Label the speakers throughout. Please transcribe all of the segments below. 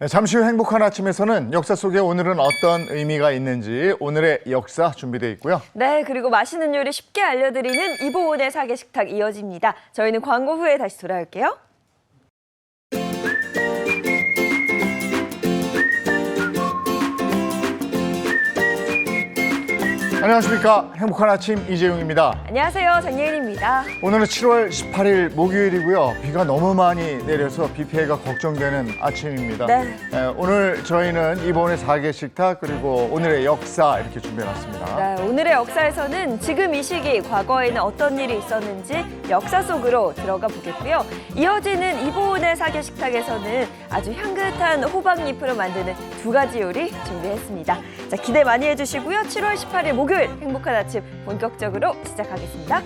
Speaker 1: 네, 잠시 후 행복한 아침에서는 역사 속에 오늘은 어떤 의미가 있는지 오늘의 역사 준비되어 있고요.
Speaker 2: 네, 그리고 맛있는 요리 쉽게 알려드리는 이보은의 사계식탁 이어집니다. 저희는 광고 후에 다시 돌아올게요.
Speaker 1: 안녕하십니까. 행복한 아침 이재용입니다.
Speaker 2: 안녕하세요, 장예은입니다.
Speaker 1: 오늘은 7월 18일 목요일이고요. 비가 너무 많이 내려서 비 피해가 걱정되는 아침입니다.
Speaker 2: 네.
Speaker 1: 오늘 저희는 이번의 사계식탁 그리고 오늘의 역사 이렇게 준비해놨습니다.
Speaker 2: 네, 오늘의 역사에서는 지금 이 시기 과거에는 어떤 일이 있었는지 역사 속으로 들어가 보겠고요. 이어지는 이보은의 사계식탁에서는 아주 향긋한 호박잎으로 만드는 두 가지 요리 준비했습니다. 자, 기대 많이 해주시고요. 7월 18일 목요일 행복한 아침 본격적으로 시작하겠습니다.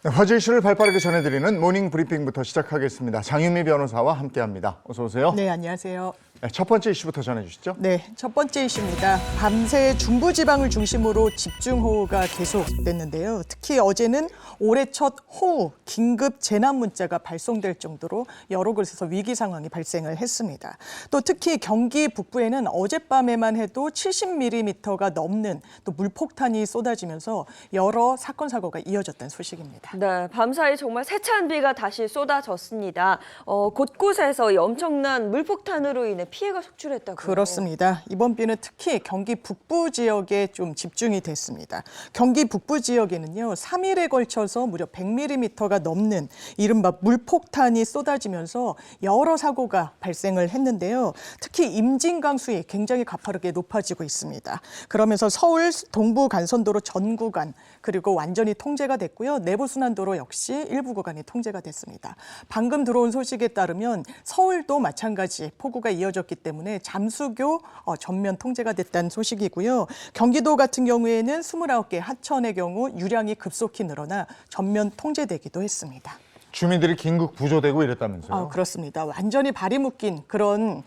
Speaker 1: 네, 화제 이슈를 발빠르게 전해드리는 모닝 브리핑부터 시작하겠습니다. 장윤미 변호사와 함께합니다. 어서 오세요.
Speaker 3: 네, 안녕하세요.
Speaker 1: 네, 첫 번째 이슈부터 전해주시죠.
Speaker 3: 네, 첫 번째 이슈입니다. 밤새 중부지방을 중심으로 집중호우가 계속됐는데요. 특히 어제는 올해 첫 호우, 긴급 재난 문자가 발송될 정도로 여러 곳에서 위기 상황이 발생을 했습니다. 또 특히 경기 북부에는 어젯밤에만 해도 70mm가 넘는 또 물폭탄이 쏟아지면서 여러 사건, 사고가 이어졌다는 소식입니다.
Speaker 2: 네, 밤사이 정말 세찬 비가 다시 쏟아졌습니다. 곳곳에서 이 엄청난 물폭탄으로 인해 피해가 속출했다고요.
Speaker 3: 그렇습니다. 이번 비는 특히 경기 북부 지역에 좀 집중이 됐습니다. 경기 북부 지역에는요, 3일에 걸쳐서 무려 100mm가 넘는 이른바 물폭탄이 쏟아지면서 여러 사고가 발생을 했는데요. 특히 임진강 수위 굉장히 가파르게 높아지고 있습니다. 그러면서 서울 동부 간선도로 전 구간 그리고 완전히 통제가 됐고요. 내부순환도로 역시 일부 구간이 통제가 됐습니다. 방금 들어온 소식에 따르면 서울도 마찬가지 폭우가 이어졌기 때문에 잠수교 전면 통제가 됐다는 소식이고요. 경기도 같은 경우에는 29개 하천의 경우 유량이 급속히 늘어나 전면 통제되기도 했습니다.
Speaker 1: 주민들이 긴급 구조되고 이랬다면서요?
Speaker 3: 그렇습니다. 완전히 발이 묶인 그런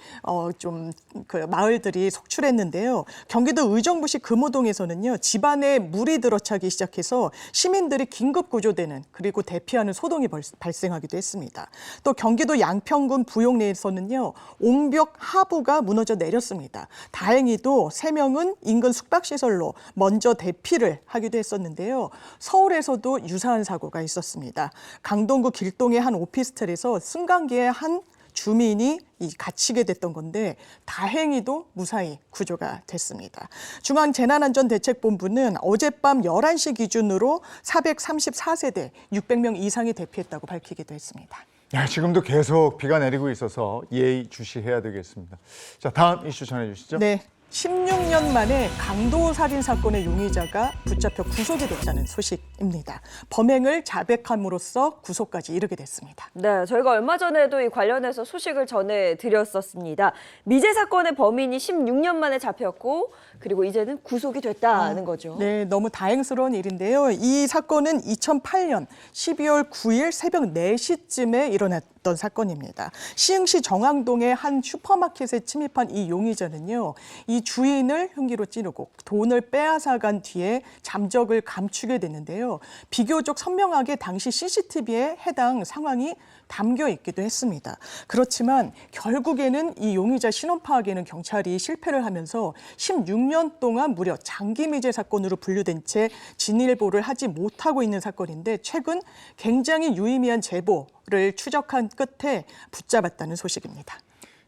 Speaker 3: 그 마을들이 속출했는데요. 경기도 의정부시 금호동에서는요, 집안에 물이 들어차기 시작해서 시민들이 긴급 구조되는 그리고 대피하는 소동이 발생하기도 했습니다. 또 경기도 양평군 부용리에서는요, 옹벽 하부가 무너져 내렸습니다. 다행히도 3명은 인근 숙박시설로 먼저 대피를 하기도 했었는데요. 서울에서도 유사한 사고가 있었습니다. 강동구 길동의 한 오피스텔에서 승강기에 한 주민이 갇히게 됐던 건데 다행히도 무사히 구조가 됐습니다. 중앙재난안전대책본부는 어젯밤 11시 기준으로 434세대 600명 이상이 대피했다고 밝히기도 했습니다.
Speaker 1: 야, 지금도 계속 비가 내리고 있어서 예의주시해야 되겠습니다. 자, 다음 이슈 전해주시죠.
Speaker 3: 네. 16년 만에 강도 살인 사건의 용의자가 붙잡혀 구속이 됐다는 소식입니다. 범행을 자백함으로써 구속까지 이르게 됐습니다.
Speaker 2: 네, 저희가 얼마 전에도 이 관련해서 소식을 전해드렸었습니다. 미제 사건의 범인이 16년 만에 잡혔고 그리고 이제는 구속이 됐다는 거죠.
Speaker 3: 네, 너무 다행스러운 일인데요. 이 사건은 2008년 12월 9일 새벽 4시쯤에 일어났던 사건입니다. 시흥시 정왕동의 한 슈퍼마켓에 침입한 이 용의자는요, 이 주인을 흉기로 찌르고 돈을 빼앗아간 뒤에 잠적을 감추게 됐는데요. 비교적 선명하게 당시 CCTV에 해당 상황이 담겨 있기도 했습니다. 그렇지만 결국에는 이 용의자 신원 파악에는 경찰이 실패를 하면서 16년 동안 무려 장기 미제 사건으로 분류된 채 진일보를 하지 못하고 있는 사건인데 최근 굉장히 유의미한 제보를 추적한 끝에 붙잡았다는 소식입니다.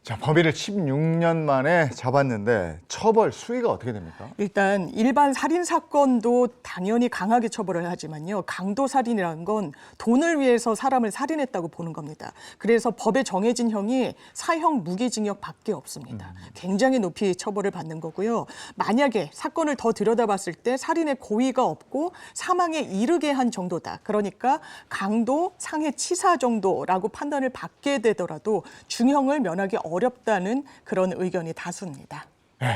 Speaker 1: 자, 범인을 16년 만에 잡았는데 처벌 수위가 어떻게 됩니까?
Speaker 3: 일단 일반 살인 사건도 당연히 강하게 처벌을 하지만요. 강도 살인이라는 건 돈을 위해서 사람을 살인했다고 보는 겁니다. 그래서 법에 정해진 형이 사형 무기징역밖에 없습니다. 굉장히 높이 처벌을 받는 거고요. 만약에 사건을 더 들여다봤을 때 살인의 고의가 없고 사망에 이르게 한 정도다. 그러니까 강도 상해 치사 정도라고 판단을 받게 되더라도 중형을 면하기 어렵다는 그런 의견이 다수입니다.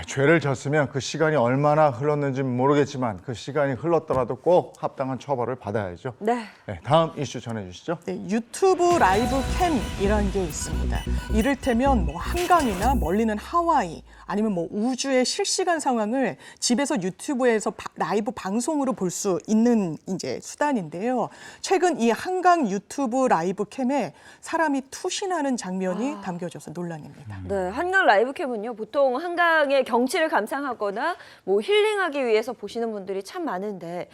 Speaker 1: 죄를 졌으면 그 시간이 얼마나 흘렀는지 모르겠지만 그 시간이 흘렀더라도 꼭 합당한 처벌을 받아야죠.
Speaker 2: 네.
Speaker 1: 다음 이슈 전해주시죠.
Speaker 3: 네, 유튜브 라이브 캠이라는 게 있습니다. 이를테면 뭐 한강이나 멀리는 하와이 아니면 뭐 우주의 실시간 상황을 집에서 유튜브에서 라이브 방송으로 볼 수 있는 이제 수단인데요. 최근 이 한강 유튜브 라이브 캠에 사람이 투신하는 장면이 담겨져서 논란입니다.
Speaker 2: 네, 한강 라이브 캠은요, 보통 한강의 경치를 감상하거나 뭐 힐링하기 위해서 보시는 분들이 참 많은데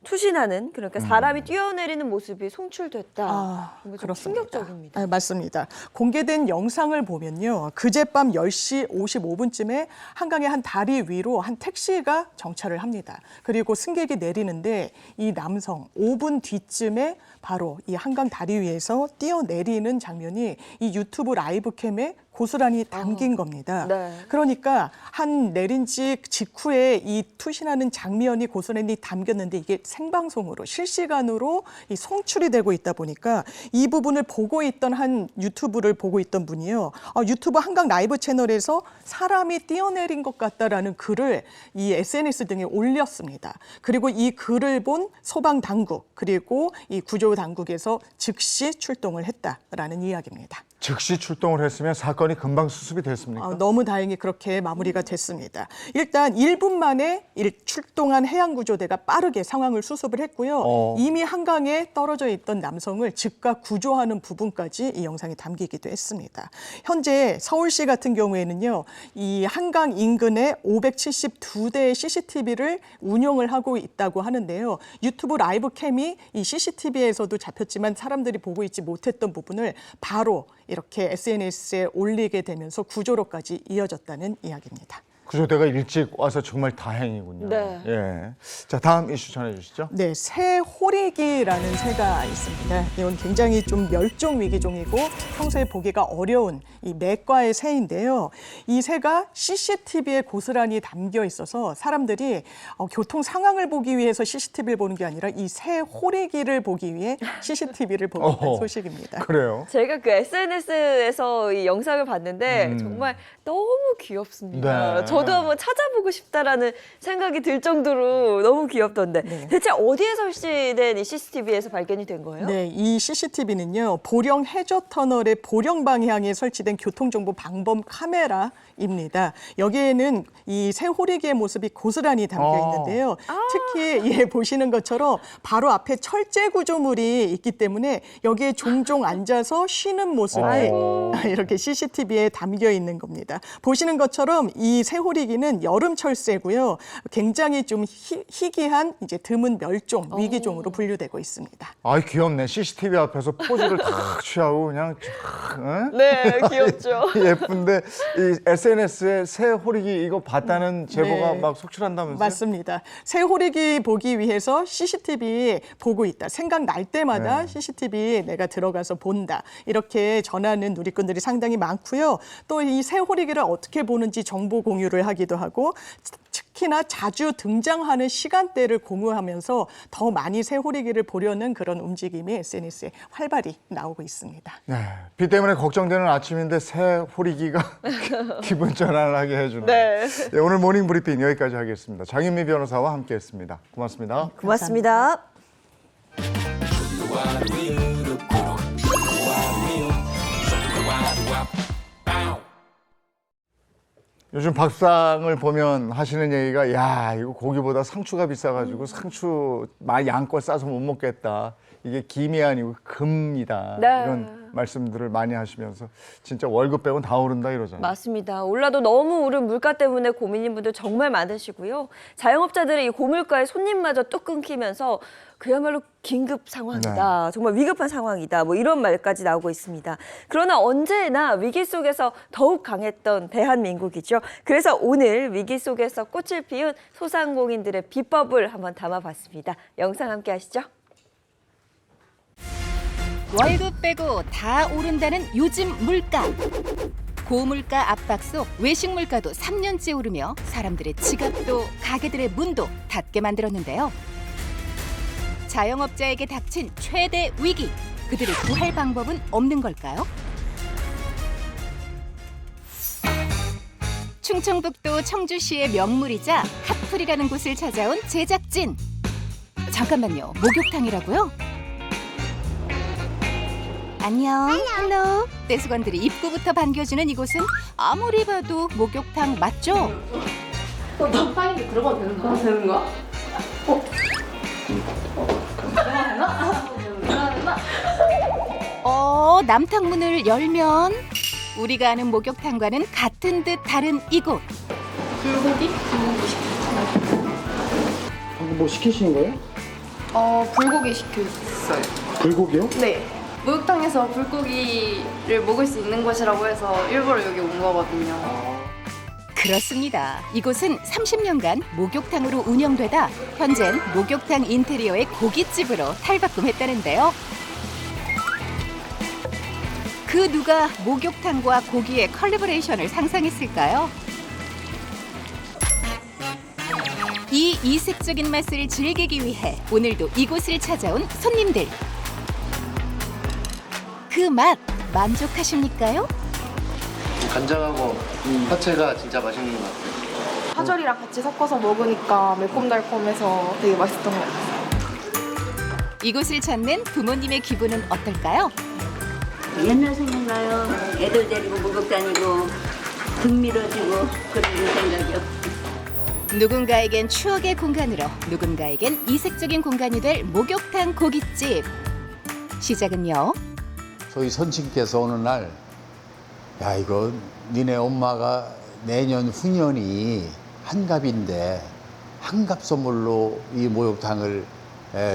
Speaker 2: 투신하는, 그러니까 사람이 뛰어내리는 모습이 송출됐다. 이거 좀 충격적입니다.
Speaker 3: 네, 맞습니다. 공개된 영상을 보면요. 그젯밤 10시 55분쯤에 한강의 한 다리 위로 한 택시가 정차를 합니다. 그리고 승객이 내리는데 이 남성 5분 뒤쯤에 바로 이 한강 다리 위에서 뛰어내리는 장면이 이 유튜브 라이브 캠에 고스란히 담긴 겁니다.
Speaker 2: 네.
Speaker 3: 그러니까 한 내린 지 직후에 이 투신하는 장면이 고스란히 담겼는데 이게 생방송으로 실시간으로 이 송출이 되고 있다 보니까 이 부분을 보고 있던 한 유튜브를 보고 있던 분이요. 유튜브 한강 라이브 채널에서 사람이 뛰어내린 것 같다라는 글을 이 SNS 등에 올렸습니다. 그리고 이 글을 본 소방 당국 그리고 이 구조 당국에서 즉시 출동을 했다라는 이야기입니다.
Speaker 1: 즉시 출동을 했으면 사건이 금방 수습이 됐습니까?
Speaker 3: 너무 다행히 그렇게 마무리가 됐습니다. 일단 1분 만에 출동한 해양구조대가 빠르게 상황을 수습을 했고요. 이미 한강에 떨어져 있던 남성을 즉각 구조하는 부분까지 이 영상에 담기기도 했습니다. 현재 서울시 같은 경우에는요, 이 한강 인근에 572대의 CCTV를 운영을 하고 있다고 하는데요. 유튜브 라이브 캠이 이 CCTV에서도 잡혔지만 사람들이 보고 있지 못했던 부분을 바로 이렇게 SNS에 올리게 되면서 구조로까지 이어졌다는 이야기입니다.
Speaker 1: 구조대가 일찍 와서 정말 다행이군요.
Speaker 2: 네.
Speaker 1: 예. 자, 다음 이슈 전해주시죠.
Speaker 3: 네, 새호리기라는 새가 있습니다. 이건 굉장히 좀 멸종 위기종이고 평소에 보기가 어려운 이 매과의 새인데요. 이 새가 CCTV에 고스란히 담겨 있어서 사람들이 교통 상황을 보기 위해서 CCTV를 보는 게 아니라 이 새호리기를 보기 위해 CCTV를 보고 있다는 소식입니다.
Speaker 1: 그래요?
Speaker 2: 제가 그 SNS에서 이 영상을 봤는데 정말 너무 귀엽습니다.
Speaker 1: 네.
Speaker 2: 저도 한번 찾아보고 싶다라는 생각이 들 정도로 너무 귀엽던데
Speaker 3: 네.
Speaker 2: 대체 어디에 설치된 이 CCTV에서 발견이 된 거예요?
Speaker 3: 네, 이 CCTV는요. 보령 해저 터널의 보령 방향에 설치된 교통정보 방범 카메라입니다. 여기에는 이 새호리기의 모습이 고스란히 담겨 있는데요. 특히 보시는 것처럼 바로 앞에 철제 구조물이 있기 때문에 여기에 종종 앉아서 쉬는 모습이 이렇게 CCTV에 담겨 있는 겁니다. 보시는 것처럼 이 새호리기는 여름철 새고요. 굉장히 좀 희귀한 이제 드문 멸종 위기종으로 분류되고 있습니다.
Speaker 1: 아이, 귀엽네. CCTV 앞에서 포즈를 탁 취하고 그냥 쫙, 응?
Speaker 2: 네, 귀엽죠.
Speaker 1: 예쁜데 이 SNS에 새 호리기 이거 봤다는 제보가
Speaker 3: 네.
Speaker 1: 막 속출한다면서요?
Speaker 3: 맞습니다. 새호리기 보기 위해서 CCTV 보고 있다. 생각날 때마다 CCTV 내가 들어가서 본다. 이렇게 전하는 누리꾼들이 상당히 많고요. 또 이 새호리기를 어떻게 보는지 정보 공유를 하기도 하고 특히나 자주 등장하는 시간대를 공유하면서 더 많이 새호리기를 보려는 그런 움직임이 SNS에 활발히 나오고 있습니다.
Speaker 1: 네, 비 때문에 걱정되는 아침인데 새 호리기가 기분 전환하게 해주는.
Speaker 2: 네.
Speaker 1: 네, 오늘 모닝 브리핑 여기까지 하겠습니다. 장윤미 변호사와 함께했습니다. 고맙습니다.
Speaker 2: 고맙습니다.
Speaker 1: 요즘 밥상을 보면 하시는 얘기가 야, 이거 고기보다 상추가 비싸가지고 상추 많이 양껏 싸서 못 먹겠다. 이게 김이 아니고 금이다.
Speaker 2: 네.
Speaker 1: 이런 말씀들을 많이 하시면서 진짜 월급 빼곤 다 오른다 이러잖아요.
Speaker 2: 맞습니다. 올라도 너무 오른 물가 때문에 고민인 분들 정말 많으시고요. 자영업자들의 이 고물가에 손님마저 뚝 끊기면서 그야말로 긴급 상황이다. 정말 위급한 상황이다. 뭐 이런 말까지 나오고 있습니다. 그러나 언제나 위기 속에서 더욱 강했던 대한민국이죠. 그래서 오늘 위기 속에서 꽃을 피운 소상공인들의 비법을 한번 담아봤습니다. 영상 함께 하시죠.
Speaker 4: 월급 빼고 다 오른다는 요즘 물가. 고물가 압박 속 외식 물가도 3년째 오르며 사람들의 지갑도 가게들의 문도 닫게 만들었는데요. 자영업자에게 닥친 최대 위기. 그들을 구할 방법은 없는 걸까요? 충청북도 청주시의 명물이자 핫플이라는 곳을 찾아온 제작진. 잠깐만요, 목욕탕이라고요? 안녕. 헬로. 떼수건들이 입구부터 반겨주는 이곳은 아무리 봐도 목욕탕 맞죠?
Speaker 5: 남탕인데 들어가도 되는 거야? 되는 거야?
Speaker 4: 남탕 문을 열면 우리가 아는 목욕탕과는 같은 듯 다른 이곳.
Speaker 5: 불고기?
Speaker 6: 방금 뭐 시키신 거예요?
Speaker 5: 불고기 시켰어요.
Speaker 6: 불고기요?
Speaker 5: 네. 목욕탕에서 불고기를 먹을 수 있는 곳이라고 해서 일부러 여기 온 거거든요.
Speaker 4: 그렇습니다. 이곳은 30년간 목욕탕으로 운영되다 현재는 목욕탕 인테리어의 고깃집으로 탈바꿈했다는데요. 그 누가 목욕탕과 고기의 컬래버레이션을 상상했을까요? 이 이색적인 맛을 즐기기 위해 오늘도 이곳을 찾아온 손님들. 그 맛 만족하십니까요?
Speaker 7: 간장하고 파채가 진짜 맛있는 것 같아요.
Speaker 5: 파절이랑 같이 섞어서 먹으니까 매콤달콤해서 되게 맛있던 것 같아요.
Speaker 4: 이곳을 찾는 부모님의 기분은 어떨까요?
Speaker 8: 옛날 생각나요. 애들 데리고 목욕 다니고 등 밀어주고 그런 생각이요.
Speaker 4: 누군가에겐 추억의 공간으로 누군가에겐 이색적인 공간이 될 목욕탕 고깃집. 시작은요.
Speaker 9: 저희 선친께서 어느 날, 야, 이거 니네 엄마가 내년 후년이 한갑인데 한갑 선물로 이 목욕탕을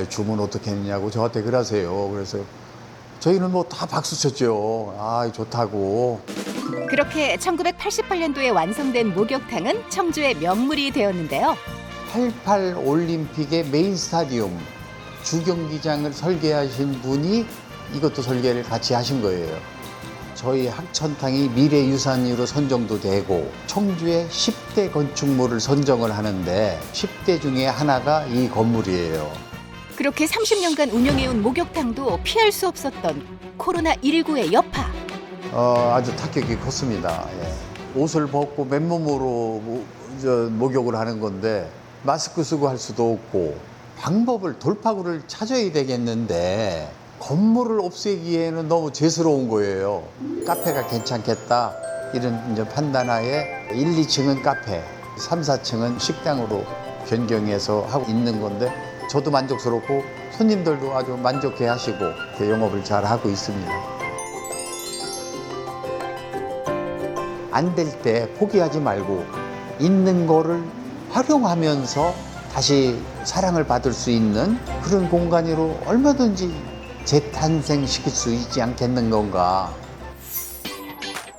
Speaker 9: 주면 어떻겠느냐고 저한테 그러세요. 그래서 저희는 뭐 다 박수 쳤죠. 아, 좋다고.
Speaker 4: 그렇게 1988년도에 완성된 목욕탕은 청주의 명물이 되었는데요.
Speaker 9: 88 올림픽의 메인 스타디움 주경기장을 설계하신 분이 이것도 설계를 같이 하신 거예요. 저희 학천탕이 미래유산으로 선정도 되고 청주의 10대 건축물을 선정을 하는데 10대 중에 하나가 이 건물이에요.
Speaker 4: 그렇게 30년간 운영해온 목욕탕도 피할 수 없었던 코로나19의 여파.
Speaker 9: 아주 타격이 컸습니다. 예. 옷을 벗고 맨몸으로 목욕을 하는 건데 마스크 쓰고 할 수도 없고 방법을 돌파구를 찾아야 되겠는데 건물을 없애기에는 너무 죄스러운 거예요. 카페가 괜찮겠다 이런 이제 판단하에 1, 2층은 카페, 3, 4층은 식당으로 변경해서 하고 있는 건데 저도 만족스럽고 손님들도 아주 만족해 하시고 영업을 잘 하고 있습니다. 안 될 때 포기하지 말고 있는 거를 활용하면서 다시 사랑을 받을 수 있는 그런 공간으로 얼마든지 재탄생시킬 수 있지 않겠는 건가.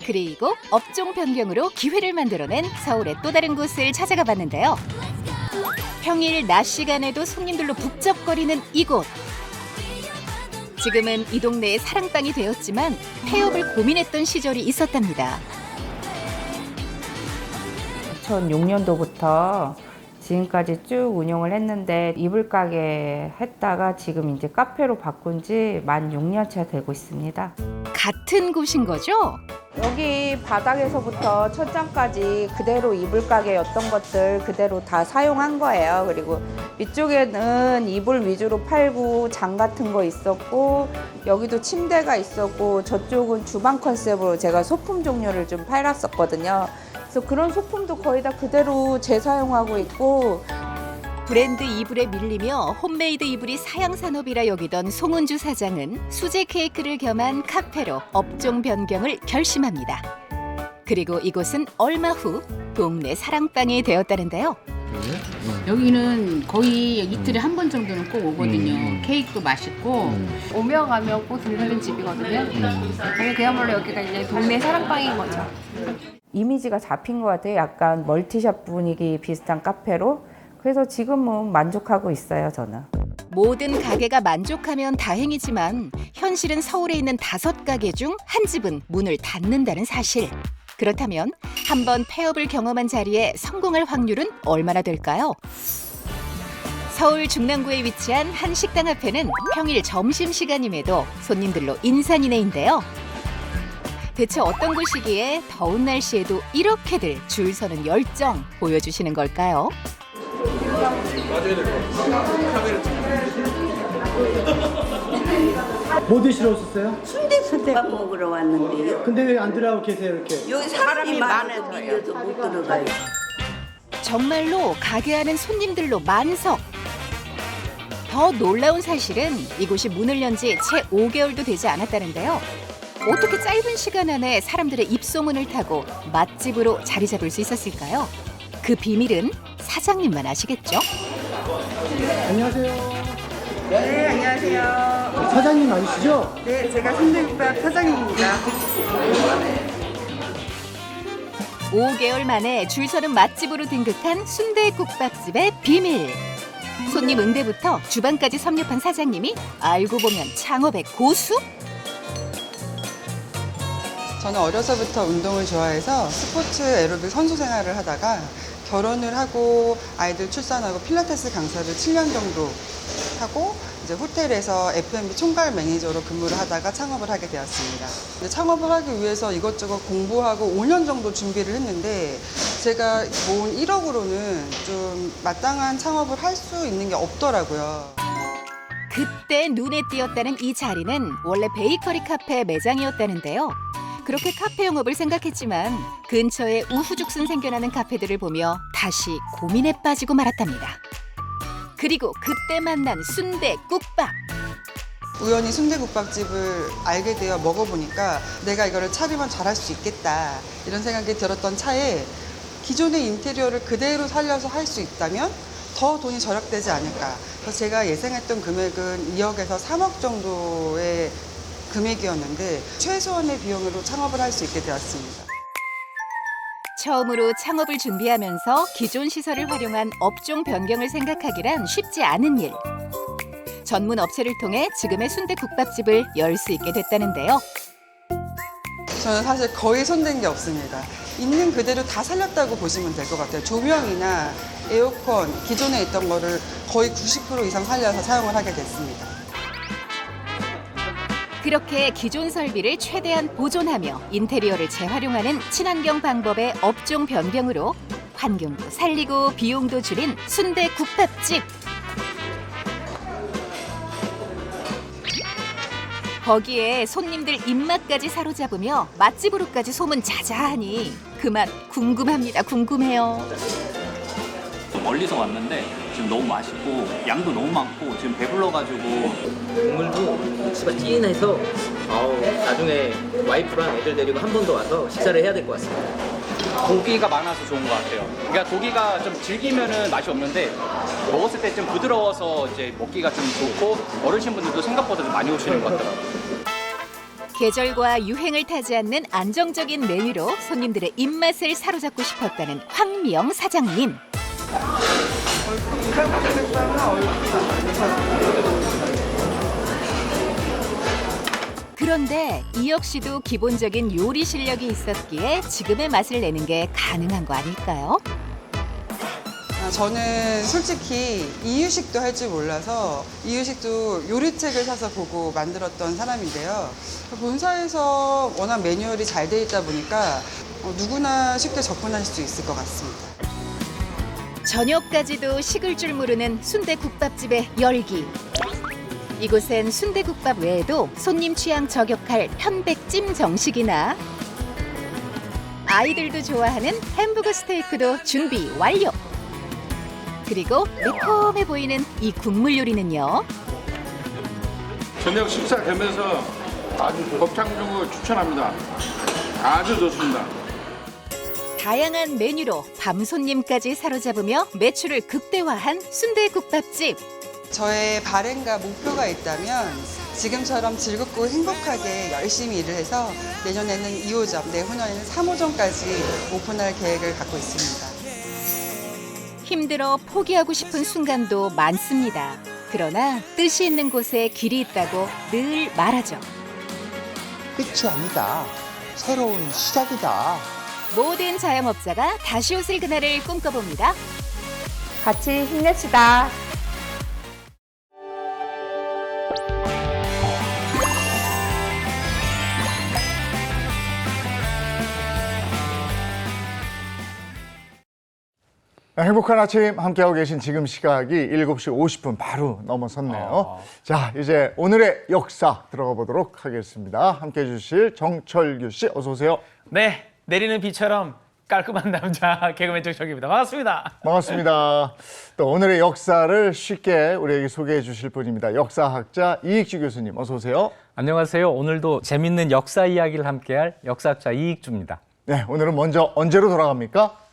Speaker 4: 그리고 업종 변경으로 기회를 만들어낸 서울의 또 다른 곳을 찾아가 봤는데요. 평일 낮 시간에도 손님들로 북적거리는 이곳. 지금은 이 동네의 사랑방이 되었지만 폐업을 고민했던 시절이 있었답니다.
Speaker 10: 2006년도부터 지금까지 쭉 운영을 했는데 이불 가게 했다가 지금 이제 카페로 바꾼 지 만 6년차 되고 있습니다.
Speaker 4: 같은 곳인 거죠?
Speaker 10: 여기 바닥에서부터 천장까지 그대로 이불 가게였던 것들 그대로 다 사용한 거예요. 그리고 위쪽에는 이불 위주로 팔고 장 같은 거 있었고 여기도 침대가 있었고 저쪽은 주방 컨셉으로 제가 소품 종류를 좀 팔았었거든요. 그래서 그런 소품도 거의 다 그대로 재사용하고 있고
Speaker 4: 브랜드 이불에 밀리며 홈메이드 이불이 사양산업이라 여기던 송은주 사장은 수제 케이크를 겸한 카페로 업종 변경을 결심합니다. 그리고 이곳은 얼마 후 동네 사랑방이 되었다는데요.
Speaker 11: 여기는 거의 이틀에 한 번 정도는 꼭 오거든요. 케이크도 맛있고
Speaker 5: 오면 가면 꼭 들르는 집이거든요. 그야말로 여기가 이제 동네 사랑방인 거죠.
Speaker 10: 이미지가 잡힌 것 같아요. 약간 멀티샵 분위기 비슷한 카페로. 그래서 지금은 만족하고 있어요, 저는.
Speaker 4: 모든 가게가 만족하면 다행이지만 현실은 서울에 있는 5가게 중 한 집은 문을 닫는다는 사실. 그렇다면 한번 폐업을 경험한 자리에 성공할 확률은 얼마나 될까요? 서울 중랑구에 위치한 한 식당 앞에는 평일 점심시간임에도 손님들로 인산인해인데요. 대체 어떤 곳이기에 더운 날씨에도 이렇게들 줄 서는 열정 보여주시는 걸까요?
Speaker 6: 뭐 드시러 오셨어요?
Speaker 8: 순대국밥 먹으러 왔는데요.
Speaker 6: 근데 왜 안 들어가고 계세요 이렇게?
Speaker 8: 여기 사람이 많아서 밀려서 못 들어가요.
Speaker 4: 정말로 가게 안은 손님들로 만석. 더 놀라운 사실은 이곳이 문을 연 지 채 5개월도 되지 않았다는데요. 어떻게 짧은 시간 안에 사람들의 입소문을 타고 맛집으로 자리 잡을 수 있었을까요? 그 비밀은 사장님만 아시겠죠?
Speaker 6: 안녕하세요.
Speaker 12: 네, 안녕하세요.
Speaker 6: 사장님 아니시죠?
Speaker 12: 네, 제가 순대국밥 사장님입니다.
Speaker 4: 5개월 만에 줄 서는 맛집으로 등극한 순대국밥집의 비밀. 손님 응대부터 주방까지 섭렵한 사장님이 알고 보면 창업의 고수?
Speaker 12: 저는 어려서부터 운동을 좋아해서 스포츠 에로빅 선수 생활을 하다가 결혼을 하고 아이들 출산하고 필라테스 강사를 7년 정도 하고 이제 호텔에서 F&B 총괄 매니저로 근무를 하다가 창업을 하게 되었습니다. 근데 창업을 하기 위해서 이것저것 공부하고 5년 정도 준비를 했는데 제가 모은 1억으로는 좀 마땅한 창업을 할 수 있는 게 없더라고요.
Speaker 4: 그때 눈에 띄었다는 이 자리는 원래 베이커리 카페 매장이었다는데요. 그렇게 카페 영업을 생각했지만 근처에 우후죽순 생겨나는 카페들을 보며 다시 고민에 빠지고 말았답니다. 그리고 그때 만난 순대국밥.
Speaker 12: 우연히 순대국밥집을 알게 되어 먹어보니까 내가 이거를 차리면 잘할 수 있겠다 이런 생각이 들었던 차에 기존의 인테리어를 그대로 살려서 할 수 있다면 더 돈이 절약되지 않을까. 그래서 제가 예상했던 금액은 2억에서 3억 정도의 금액이었는데 최소한의 비용으로 창업을 할 수 있게 되었습니다.
Speaker 4: 처음으로 창업을 준비하면서 기존 시설을 활용한 업종 변경을 생각하기란 쉽지 않은 일. 전문 업체를 통해 지금의 순대국밥집을 열 수 있게 됐다는데요.
Speaker 12: 저는 사실 거의 손댄 게 없습니다. 있는 그대로 다 살렸다고 보시면 될 것 같아요. 조명이나 에어컨, 기존에 있던 거를 거의 90% 이상 살려서 사용을 하게 됐습니다.
Speaker 4: 그렇게 기존 설비를 최대한 보존하며 인테리어를 재활용하는 친환경 방법의 업종 변경으로 환경도 살리고 비용도 줄인 순대국밥집. 거기에 손님들 입맛까지 사로잡으며 맛집으로까지 소문 자자하니 그 맛 궁금합니다. 궁금해요.
Speaker 13: 멀리서 왔는데 지금 너무 맛있고 양도 너무 많고 지금 배불러가지고
Speaker 14: 국물도 육수가 진해서 나중에 와이프랑 애들 데리고 한 번 더 와서 식사를 해야 될 것 같습니다.
Speaker 13: 고기가 많아서 좋은 것 같아요. 그러니까 고기가 좀 질기면은 맛이 없는데 먹었을 때 좀 부드러워서 이제 먹기가 좀 좋고 어르신분들도 생각보다 좀 많이 오시는 것 같더라고요.
Speaker 4: 계절과 유행을 타지 않는 안정적인 메뉴로 손님들의 입맛을 사로잡고 싶었다는 황미영 사장님. 그런데 이 역시도 기본적인 요리 실력이 있었기에 지금의 맛을 내는 게 가능한 거 아닐까요?
Speaker 12: 저는 솔직히 이유식도 할 줄 몰라서 이유식도 요리책을 사서 보고 만들었던 사람인데요. 본사에서 워낙 매뉴얼이 잘 돼 있다 보니까 누구나 쉽게 접근할 수 있을 것 같습니다.
Speaker 4: 저녁까지도 식을 줄 모르는 순대국밥집의 열기. 이곳엔 순대국밥 외에도 손님 취향 저격할 편백찜 정식이나 아이들도 좋아하는 햄버거 스테이크도 준비 완료. 그리고 매콤해 보이는 이 국물 요리는요.
Speaker 15: 저녁 식사 되면서 아주 곱창 중을 추천합니다. 아주 좋습니다.
Speaker 4: 다양한 메뉴로 밤 손님까지 사로잡으며 매출을 극대화한 순대국밥집.
Speaker 12: 저의 바램과 목표가 있다면 지금처럼 즐겁고 행복하게 열심히 일을 해서 내년에는 2호점, 내후년에는 3호점까지 오픈할 계획을 갖고 있습니다.
Speaker 4: 힘들어 포기하고 싶은 순간도 많습니다. 그러나 뜻이 있는 곳에 길이 있다고 늘 말하죠.
Speaker 9: 끝이 아니다. 새로운 시작이다.
Speaker 4: 모든 자영업자가 다시 웃을 그날을 꿈꿔봅니다.
Speaker 10: 같이 힘냅시다.
Speaker 1: 행복한 아침 함께하고 계신 지금 시각이 7시 50분 바로 넘어섰네요. 자, 이제 오늘의 역사 들어가 보도록 하겠습니다. 함께해 주실 정철규 씨, 어서 오세요.
Speaker 16: 네, 내리는 비처럼 깔끔한 남자 개그맨 정철규입니다. 반갑습니다.
Speaker 1: 반갑습니다. 또 오늘의 역사를 쉽게 우리에게 소개해 주실 분입니다. 역사학자 이익주 교수님, 어서 오세요.
Speaker 17: 안녕하세요. 오늘도 재밌는 역사 이야기를 함께할 역사학자 이익주입니다.
Speaker 1: 네, 오늘은 먼저 언제로 돌아갑니까?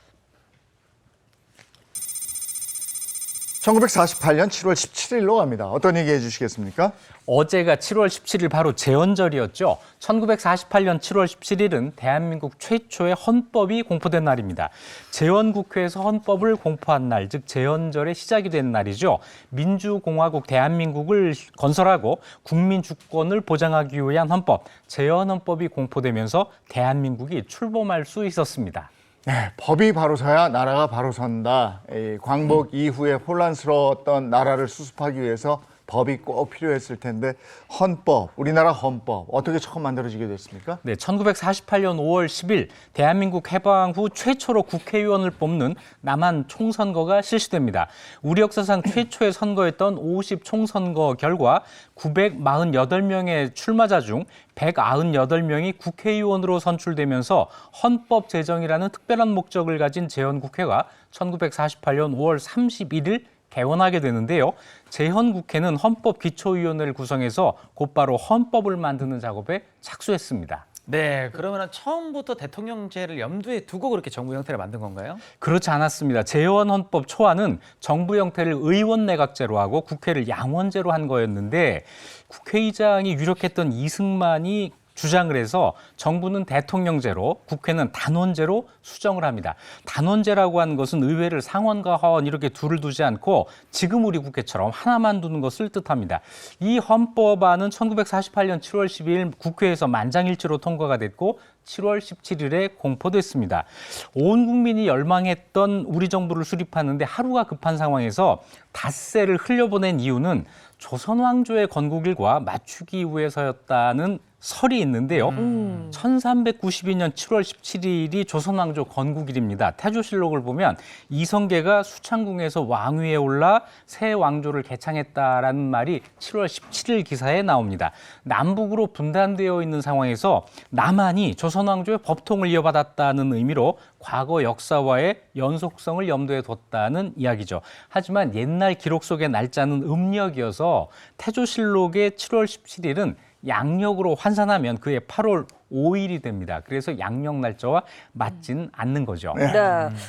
Speaker 1: 1948년 7월 17일로 갑니다. 어떤 얘기 해주시겠습니까?
Speaker 17: 어제가 7월 17일 바로 제헌절이었죠. 1948년 7월 17일은 대한민국 최초의 헌법이 공포된 날입니다. 제헌국회에서 헌법을 공포한 날, 즉 제헌절의 시작이 된 날이죠. 민주공화국 대한민국을 건설하고 국민 주권을 보장하기 위한 헌법, 제헌헌법이 공포되면서 대한민국이 출범할 수 있었습니다.
Speaker 1: 네, 법이 바로 서야 나라가 바로 선다. 이 광복 이후에 혼란스러웠던 나라를 수습하기 위해서 법이 꼭 필요했을 텐데 헌법, 우리나라 헌법 어떻게 처음 만들어지게 됐습니까?
Speaker 17: 네, 1948년 5월 10일 대한민국 해방 후 최초로 국회의원을 뽑는 남한 총선거가 실시됩니다. 우리 역사상 최초의 선거였던 50 총선거 결과 948명의 출마자 중 198명이 국회의원으로 선출되면서 헌법 제정이라는 특별한 목적을 가진 제헌국회가 1948년 5월 31일 개원하게 되는데요. 제헌국회는 헌법기초위원회를 구성해서 곧바로 헌법을 만드는 작업에 착수했습니다.
Speaker 16: 네, 그러면 처음부터 대통령제를 염두에 두고 그렇게 정부 형태를 만든 건가요?
Speaker 17: 그렇지 않았습니다. 제헌헌법 초안은 정부 형태를 의원내각제로 하고 국회를 양원제로 한 거였는데 국회의장이 유력했던 이승만이 주장을 해서 정부는 대통령제로, 국회는 단원제로 수정을 합니다. 단원제라고 하는 것은 의회를 상원과 하원 이렇게 둘을 두지 않고 지금 우리 국회처럼 하나만 두는 것을 뜻합니다. 이 헌법안은 1948년 7월 12일 국회에서 만장일치로 통과가 됐고 7월 17일에 공포됐습니다. 온 국민이 열망했던 우리 정부를 수립하는데 하루가 급한 상황에서 닷새를 흘려보낸 이유는 조선 왕조의 건국일과 맞추기 위해서였다는 설이 있는데요. 1392년 7월 17일이 조선 왕조 건국일입니다. 태조실록을 보면 이성계가 수창궁에서 왕위에 올라 새 왕조를 개창했다라는 말이 7월 17일 기사에 나옵니다. 남북으로 분단되어 있는 상황에서 남한이 조선 왕조의 법통을 이어받았다는 의미로 과거 역사와의 연속성을 염두에 뒀다는 이야기죠. 하지만 옛날 기록 속의 날짜는 음력이어서 태조실록의 7월 17일은 양력으로 환산하면 그해 8월 5일이 됩니다. 그래서 양력 날짜와 맞진 않는 거죠.
Speaker 2: 네.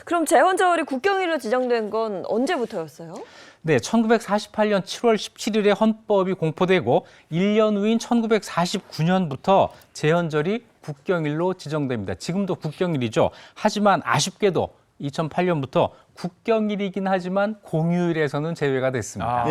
Speaker 2: 그럼 제헌절이 국경일로 지정된 건 언제부터였어요?
Speaker 17: 네, 1948년 7월 17일에 헌법이 공포되고 1년 후인 1949년부터 제헌절이 국경일로 지정됩니다. 지금도 국경일이죠. 하지만 아쉽게도 2008년부터 국경일이긴 하지만 공휴일에서는 제외가 됐습니다.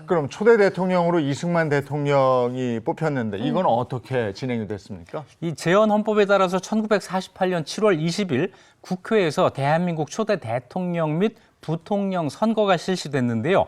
Speaker 1: 그럼 초대 대통령으로 이승만 대통령이 뽑혔는데 이건 어떻게 진행이 됐습니까?
Speaker 17: 이 제헌 헌법에 따라서 1948년 7월 20일 국회에서 대한민국 초대 대통령 및 부통령 선거가 실시됐는데요.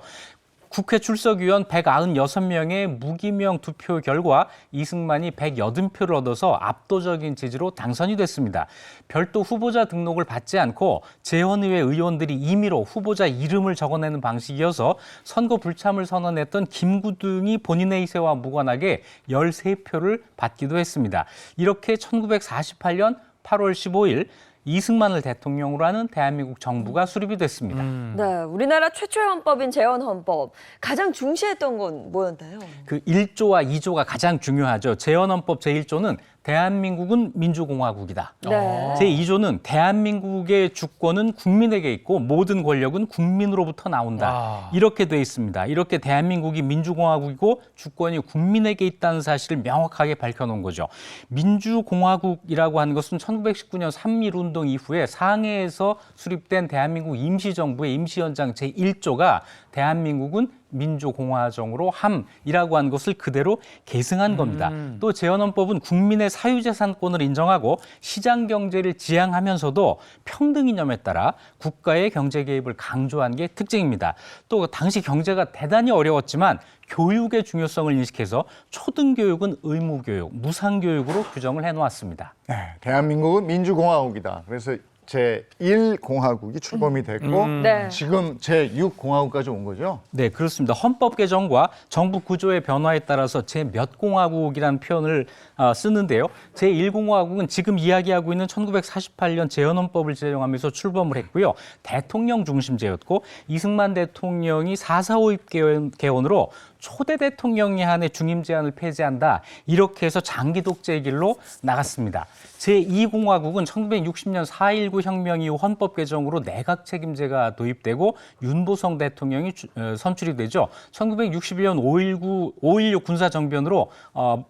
Speaker 17: 국회 출석위원 196명의 무기명 투표 결과 이승만이 180표를 얻어서 압도적인 지지로 당선이 됐습니다. 별도 후보자 등록을 받지 않고 제헌의회 의원들이 임의로 후보자 이름을 적어내는 방식이어서 선거 불참을 선언했던 김구등이 본인의 의사와 무관하게 13표를 받기도 했습니다. 이렇게 1948년 8월 15일 이승만을 대통령으로 하는 대한민국 정부가 수립이 됐습니다.
Speaker 2: 네, 우리나라 최초의 헌법인 제헌헌법. 가장 중시했던 건 뭐였나요?
Speaker 17: 그 1조와 2조가 가장 중요하죠. 제헌헌법 제1조는 대한민국은 민주공화국이다.
Speaker 2: 네.
Speaker 17: 제2조는 대한민국의 주권은 국민에게 있고 모든 권력은 국민으로부터 나온다. 이렇게 돼 있습니다. 이렇게 대한민국이 민주공화국이고 주권이 국민에게 있다는 사실을 명확하게 밝혀놓은 거죠. 민주공화국이라고 하는 것은 1919년 3.1운동 이후에 상해에서 수립된 대한민국 임시정부의 임시헌장 제1조가 대한민국은 민주공화정으로 함이라고 하는 것을 그대로 계승한 겁니다. 또 제헌헌법은 국민의 사유재산권을 인정하고 시장경제를 지향하면서도 평등이념에 따라 국가의 경제 개입을 강조한 게 특징입니다. 또 당시 경제가 대단히 어려웠지만 교육의 중요성을 인식해서 초등교육은 의무교육, 무상교육으로 규정을 해놓았습니다.
Speaker 1: 네, 대한민국은 민주공화국이다. 그래서 제1공화국이 출범이 됐고
Speaker 2: 네.
Speaker 1: 지금 제6공화국까지 온 거죠?
Speaker 17: 네, 그렇습니다. 헌법 개정과 정부 구조의 변화에 따라서 제-몇 공화국이라는 표현을 쓰는데요. 제1공화국은 지금 이야기하고 있는 1948년 재헌헌법을 제정하면서 출범을 했고요. 대통령 중심제였고 이승만 대통령이 4.4.5입 개헌으로 초대 대통령이 한해 중임 제한을 폐지한다. 이렇게 해서 장기 독재의 길로 나갔습니다. 제2공화국은 1960년 4.19 혁명 이후 헌법 개정으로 내각 책임제가 도입되고 윤보성 대통령이 선출이 되죠. 1961년 5.16 군사정변으로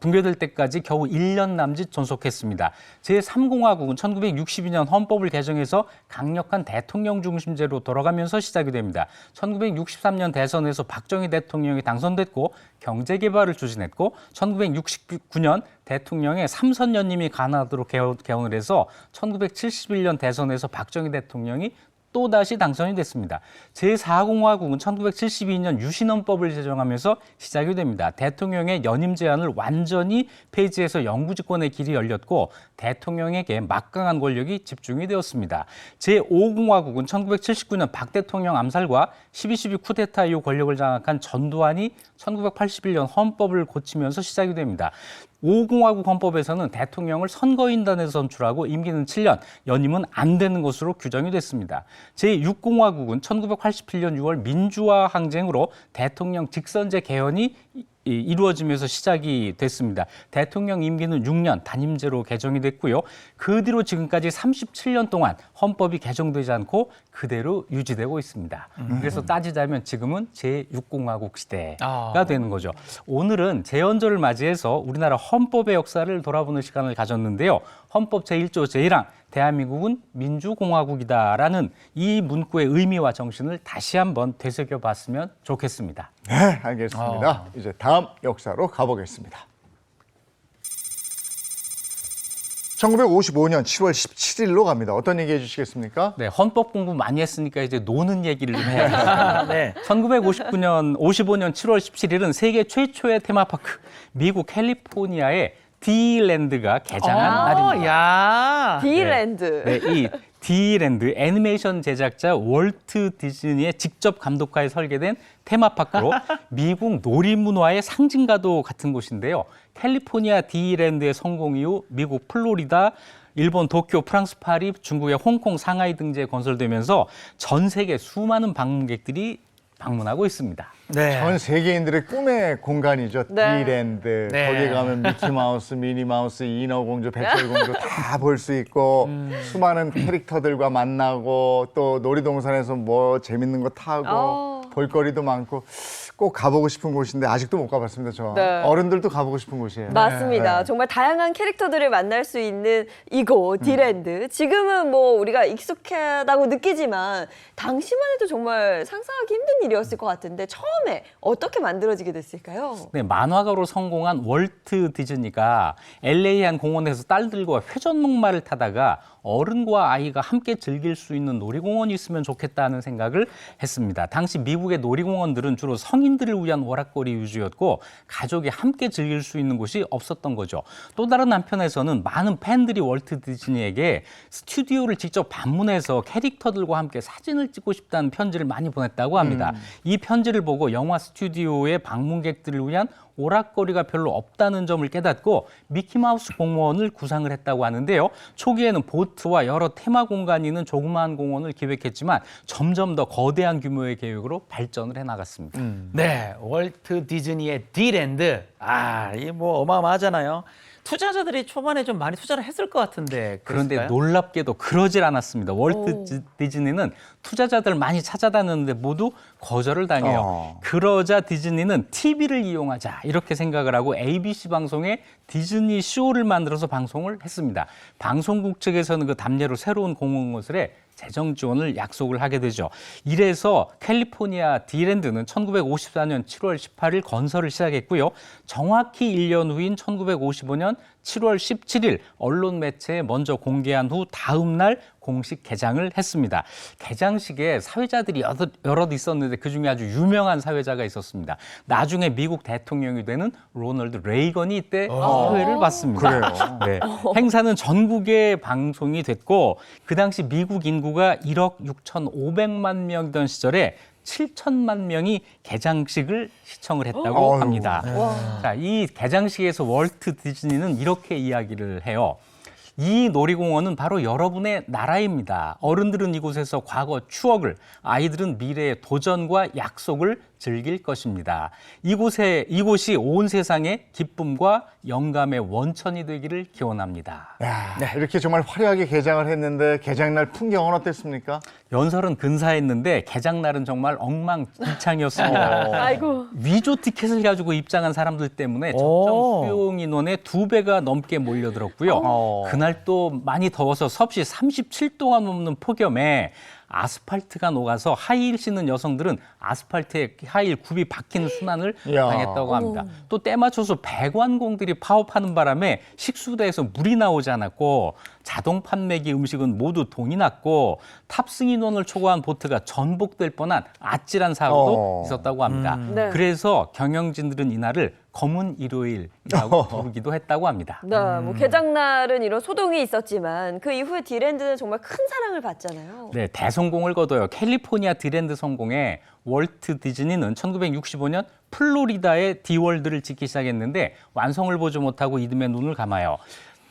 Speaker 17: 붕괴될 때까지 겨우 1년 남짓 존속했습니다. 제3공화국은 1962년 헌법을 개정해서 강력한 대통령 중심제로 돌아가면서 시작이 됩니다. 1963년 대선에서 박정희 대통령이 당선됐고 경제 개발을 추진했고 1969년 대통령의 삼선연임이 가능하도록 개헌을 해서 1971년 대선에서 박정희 대통령이 또다시 당선이 됐습니다. 제4공화국은 1972년 유신헌법을 제정하면서 시작이 됩니다. 대통령의 연임 제한을 완전히 폐지해서 영구집권의 길이 열렸고 대통령에게 막강한 권력이 집중이 되었습니다. 제5공화국은 1979년 박 대통령 암살과 12.12 쿠데타 이후 권력을 장악한 전두환이 1981년 헌법을 고치면서 시작이 됩니다. 5공화국 헌법에서는 대통령을 선거인단에서 선출하고 임기는 7년, 연임은 안 되는 것으로 규정이 됐습니다. 제6공화국은 1987년 6월 민주화 항쟁으로 대통령 직선제 개헌이 이루어지면서 시작이 됐습니다. 대통령 임기는 6년 단임제로 개정이 됐고요. 그 뒤로 지금까지 37년 동안 헌법이 개정되지 않고 그대로 유지되고 있습니다. 그래서 따지자면 지금은 제6공화국 시대가 되는 거죠. 오늘은 재헌절을 맞이해서 우리나라 헌법의 역사를 돌아보는 시간을 가졌는데요. 헌법 제1조 제1항 대한민국은 민주공화국이다라는 이 문구의 의미와 정신을 다시 한번 되새겨봤으면 좋겠습니다.
Speaker 1: 네, 알겠습니다. 이제 다음 역사로 가보겠습니다. 1955년 7월 17일로 갑니다. 어떤 얘기 해주시겠습니까?
Speaker 17: 네, 헌법 공부 많이 했으니까 이제 노는 얘기를 좀 해야겠습니다.
Speaker 16: 네.
Speaker 17: 1955년 7월 17일은 세계 최초의 테마파크 미국 캘리포니아의 디랜드가 개장한 날입니다.
Speaker 16: 야.
Speaker 2: 디랜드.
Speaker 17: 네, 이 디랜드 애니메이션 제작자 월트 디즈니의 직접 감독하에 설계된 테마파크로 미국 놀이문화의 상징과도 같은 곳인데요. 캘리포니아 디랜드의 성공 이후 미국 플로리다, 일본 도쿄, 프랑스 파리, 중국의 홍콩, 상하이 등지에 건설되면서 전 세계 수많은 방문객들이 방문하고 있습니다.
Speaker 16: 네.
Speaker 1: 전 세계인들의 꿈의 공간이죠.
Speaker 2: 네.
Speaker 1: 디랜드.
Speaker 16: 네.
Speaker 1: 거기 가면 미키마우스, 미니마우스, 인어공주, 백설공주 다 볼 수 있고 수많은 캐릭터들과 만나고 또 놀이동산에서 뭐 재밌는 거 타고 볼거리도 많고 꼭 가보고 싶은 곳인데 아직도 못 가봤습니다. 저
Speaker 2: 네.
Speaker 1: 어른들도 가보고 싶은 곳이에요.
Speaker 2: 맞습니다.
Speaker 1: 네.
Speaker 2: 정말 다양한 캐릭터들을 만날 수 있는 이곳 디랜드. 지금은 뭐 우리가 익숙하다고 느끼지만 당시만 해도 정말 상상하기 힘든 일이었을 것 같은데 처음에 어떻게 만들어지게 됐을까요?
Speaker 17: 네, 만화가로 성공한 월트 디즈니가 LA 한 공원에서 딸들과 회전 목마를 타다가 어른과 아이가 함께 즐길 수 있는 놀이공원이 있으면 좋겠다는 생각을 했습니다. 당시 미국의 놀이공원들은 주로 성인들을 위한 오락거리 위주였고 가족이 함께 즐길 수 있는 곳이 없었던 거죠. 또 다른 한편에서는 많은 팬들이 월트 디즈니에게 스튜디오를 직접 방문해서 캐릭터들과 함께 사진을 찍고 싶다는 편지를 많이 보냈다고 합니다. 이 편지를 보고 영화 스튜디오의 방문객들을 위한 오락거리가 별로 없다는 점을 깨닫고 미키마우스 공원을 구상을 했다고 하는데요. 초기에는 보트와 여러 테마 공간이 있는 조그마한 공원을 기획했지만 점점 더 거대한 규모의 계획으로 발전을 해나갔습니다.
Speaker 16: 네, 월트 디즈니의 디랜드. 이 뭐 어마어마하잖아요. 투자자들이 초반에 좀 많이 투자를 했을 것 같은데.
Speaker 17: 그런데
Speaker 16: 그랬을까요?
Speaker 17: 놀랍게도 그러질 않았습니다. 월트 디즈니는 투자자들 많이 찾아다녔는데 모두 거절을 당해요. 그러자 디즈니는 TV를 이용하자 이렇게 생각을 하고 ABC 방송에 디즈니 쇼를 만들어서 방송을 했습니다. 방송국 측에서는 그 답례로 새로운 공원건설에 재정 지원을 약속을 하게 되죠. 이래서 캘리포니아 디랜드는 1954년 7월 18일 건설을 시작했고요. 정확히 1년 후인 1955년 7월 17일 언론 매체에 먼저 공개한 후 다음 날 공식 개장을 했습니다. 개장식에 사회자들이 여럿 있었는데 그중에 아주 유명한 사회자가 있었습니다. 나중에 미국 대통령이 되는 로널드 레이건이 이때 사회를 받습니다.
Speaker 1: 그래요?
Speaker 17: 네. 행사는 전국에 방송이 됐고 그 당시 미국 인구가 1억 6,500만 명이던 시절에 7천만 명이 개장식을 시청을 했다고
Speaker 1: 어휴.
Speaker 17: 합니다. 자, 이 개장식에서 월트 디즈니는 이렇게 이야기를 해요. 이 놀이공원은 바로 여러분의 나라입니다. 어른들은 이곳에서 과거 추억을, 아이들은 미래의 도전과 약속을 즐길 것입니다. 이곳이 온 세상의 기쁨과 영감의 원천이 되기를 기원합니다.
Speaker 1: 야, 이렇게 정말 화려하게 개장을 했는데 개장날 풍경은 어땠습니까?
Speaker 17: 연설은 근사했는데 개장날은 정말 엉망진창이었습니다.
Speaker 2: 아이고.
Speaker 17: 위조 티켓을 가지고 입장한 사람들 때문에 적정 수용 인원의 2배가 넘게 몰려들었고요. 그날 또 많이 더워서 섭씨 37도가 넘는 폭염에 아스팔트가 녹아서 하이힐 신는 여성들은 아스팔트에 하이힐 굽이 박히는 순환을
Speaker 1: 야.
Speaker 17: 당했다고 합니다. 또 때 맞춰서 배관공들이 파업하는 바람에 식수대에서 물이 나오지 않았고 자동 판매기 음식은 모두 돈이 났고 탑승 인원을 초과한 보트가 전복될 뻔한 아찔한 사고도 있었다고 합니다.
Speaker 2: 네.
Speaker 17: 그래서 경영진들은 이날을 검은 일요일이라고 부르기도 했다고 합니다.
Speaker 2: 네, 뭐 개장날은 이런 소동이 있었지만 그 이후에 디랜드는 정말 큰 사랑을 받잖아요.
Speaker 17: 네, 대성공을 거둬요. 캘리포니아 디랜드 성공에 월트 디즈니는 1965년 플로리다의 디월드를 짓기 시작했는데 완성을 보지 못하고 이듬해 눈을 감아요.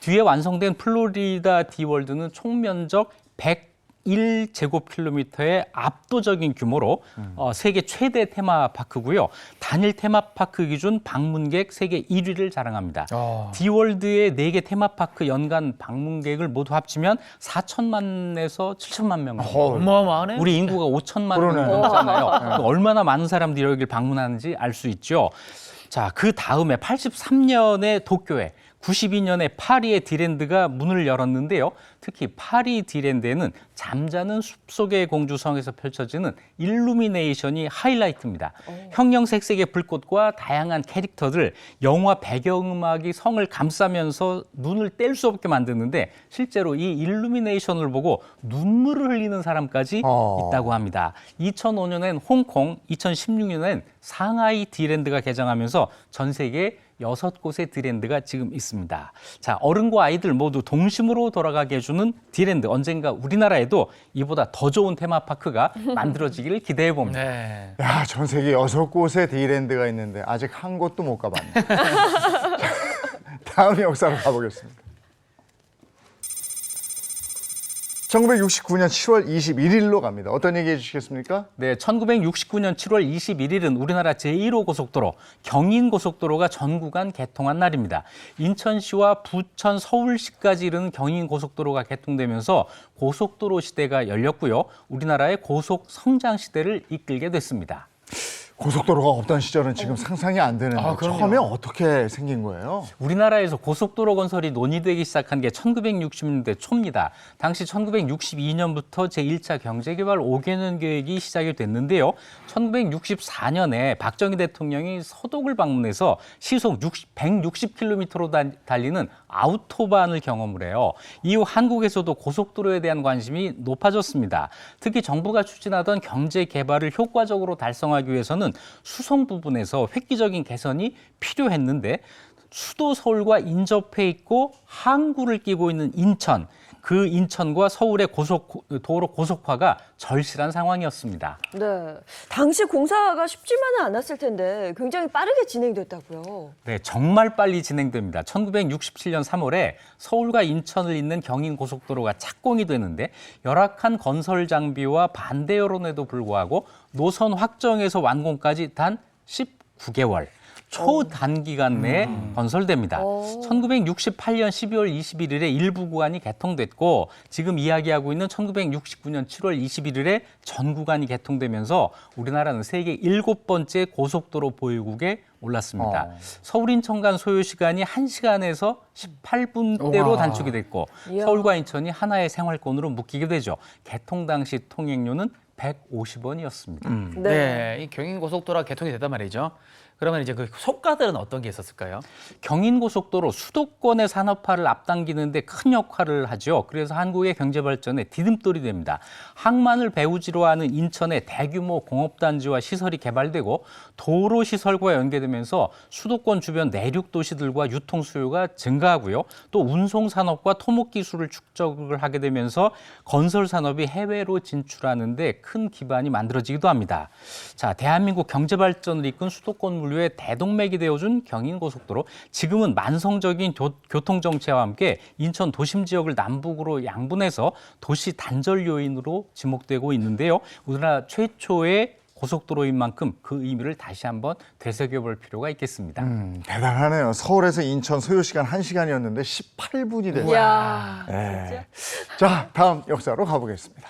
Speaker 17: 뒤에 완성된 플로리다 디월드는 총 면적 101제곱킬로미터의 압도적인 규모로 세계 최대 테마파크고요. 단일 테마파크 기준 방문객 세계 1위를 자랑합니다. 디월드의 4개 테마파크 연간 방문객을 모두 합치면 4천만에서 7천만 명.
Speaker 16: 어마어마하네.
Speaker 17: 우리 인구가 5천만 명
Speaker 1: 그러네.
Speaker 17: 넘잖아요. 얼마나 많은 사람들이 여기를 방문하는지 알 수 있죠. 자, 그 다음에 83년에 도쿄에 92년에 파리의 디랜드가 문을 열었는데요. 특히 파리 디랜드에는 잠자는 숲속의 공주성에서 펼쳐지는 일루미네이션이 하이라이트입니다. 형형색색의 불꽃과 다양한 캐릭터들, 영화 배경음악이 성을 감싸면서 눈을 뗄 수 없게 만드는데 실제로 이 일루미네이션을 보고 눈물을 흘리는 사람까지 있다고 합니다. 2005년엔 홍콩, 2016년엔 상하이 디랜드가 개장하면서 전 세계 6곳의 디랜드가 지금 있습니다. 자, 어른과 아이들 모두 동심으로 돌아가게 해주는 디랜드. 언젠가 우리나라에도 이보다 더 좋은 테마파크가 만들어지기를 기대해 봅니다.
Speaker 16: 네.
Speaker 1: 야, 전 세계 6곳의 디랜드가 있는데 아직 한 곳도 못 가봤네. 다음 역사로 가보겠습니다. 1969년 7월 21일로 갑니다. 어떤 얘기 해주시겠습니까?
Speaker 17: 네, 1969년 7월 21일은 우리나라 제1호 고속도로 경인고속도로가 전 구간 개통한 날입니다. 인천시와 부천, 서울시까지 이르는 경인고속도로가 개통되면서 고속도로 시대가 열렸고요. 우리나라의 고속 성장 시대를 이끌게 됐습니다.
Speaker 1: 고속도로가 없던 시절은 지금 상상이 안 되는데 처음에 어떻게 생긴 거예요?
Speaker 17: 우리나라에서 고속도로 건설이 논의되기 시작한 게 1960년대 초입니다. 당시 1962년부터 제1차 경제개발 5개년 계획이 시작이 됐는데요. 1964년에 박정희 대통령이 서독을 방문해서 시속 160km로 달리는 아우토반을 경험을 해요. 이후 한국에서도 고속도로에 대한 관심이 높아졌습니다. 특히 정부가 추진하던 경제개발을 효과적으로 달성하기 위해서는 수송 부분에서 획기적인 개선이 필요했는데 수도 서울과 인접해 있고 항구를 끼고 있는 인천, 그 인천과 서울의 도로 고속화가 절실한 상황이었습니다.
Speaker 2: 네, 당시 공사가 쉽지만은 않았을 텐데 굉장히 빠르게 진행됐다고요.
Speaker 17: 네, 정말 빨리 진행됩니다. 1967년 3월에 서울과 인천을 잇는 경인고속도로가 착공이 되는데 열악한 건설 장비와 반대 여론에도 불구하고 노선 확정에서 완공까지 단 19개월. 초단기간 내에 건설됩니다. 1968년 12월 21일에 일부 구간이 개통됐고 지금 이야기하고 있는 1969년 7월 21일에 전 구간이 개통되면서 우리나라는 세계 7번째 고속도로 보유국에 올랐습니다. 서울 인천 간 소요 시간이 1시간에서 18분대로 단축이 됐고 서울과 인천이 하나의 생활권으로 묶이게 되죠. 개통 당시 통행료는 150원이었습니다.
Speaker 16: 네, 이 경인고속도로가 개통이 됐단 말이죠. 그러면 이제 그 속가들은 어떤 게 있었을까요?
Speaker 17: 경인고속도로 수도권의 산업화를 앞당기는데 큰 역할을 하죠. 그래서 한국의 경제 발전에 디딤돌이 됩니다. 항만을 배후지로 하는 인천의 대규모 공업단지와 시설이 개발되고 도로 시설과 연계되면서 수도권 주변 내륙 도시들과 유통 수요가 증가하고요. 또 운송 산업과 토목 기술을 축적을 하게 되면서 건설 산업이 해외로 진출하는데 큰 기반이 만들어지기도 합니다. 자, 대한민국 경제 발전을 이끈 수도권 물류의 대동맥이 되어준 경인고속도로. 지금은 만성적인 교통 정체와 함께 인천 도심 지역을 남북으로 양분해서 도시 단절 요인으로 지목되고 있는데요. 우리나라 최초의 고속도로인 만큼 그 의미를 다시 한번 되새겨볼 필요가 있겠습니다.
Speaker 1: 대단하네요. 서울에서 인천 소요 시간 1시간이었는데 18분이 됐어요.
Speaker 2: 이야,
Speaker 1: 네. 자, 다음 역사로 가보겠습니다.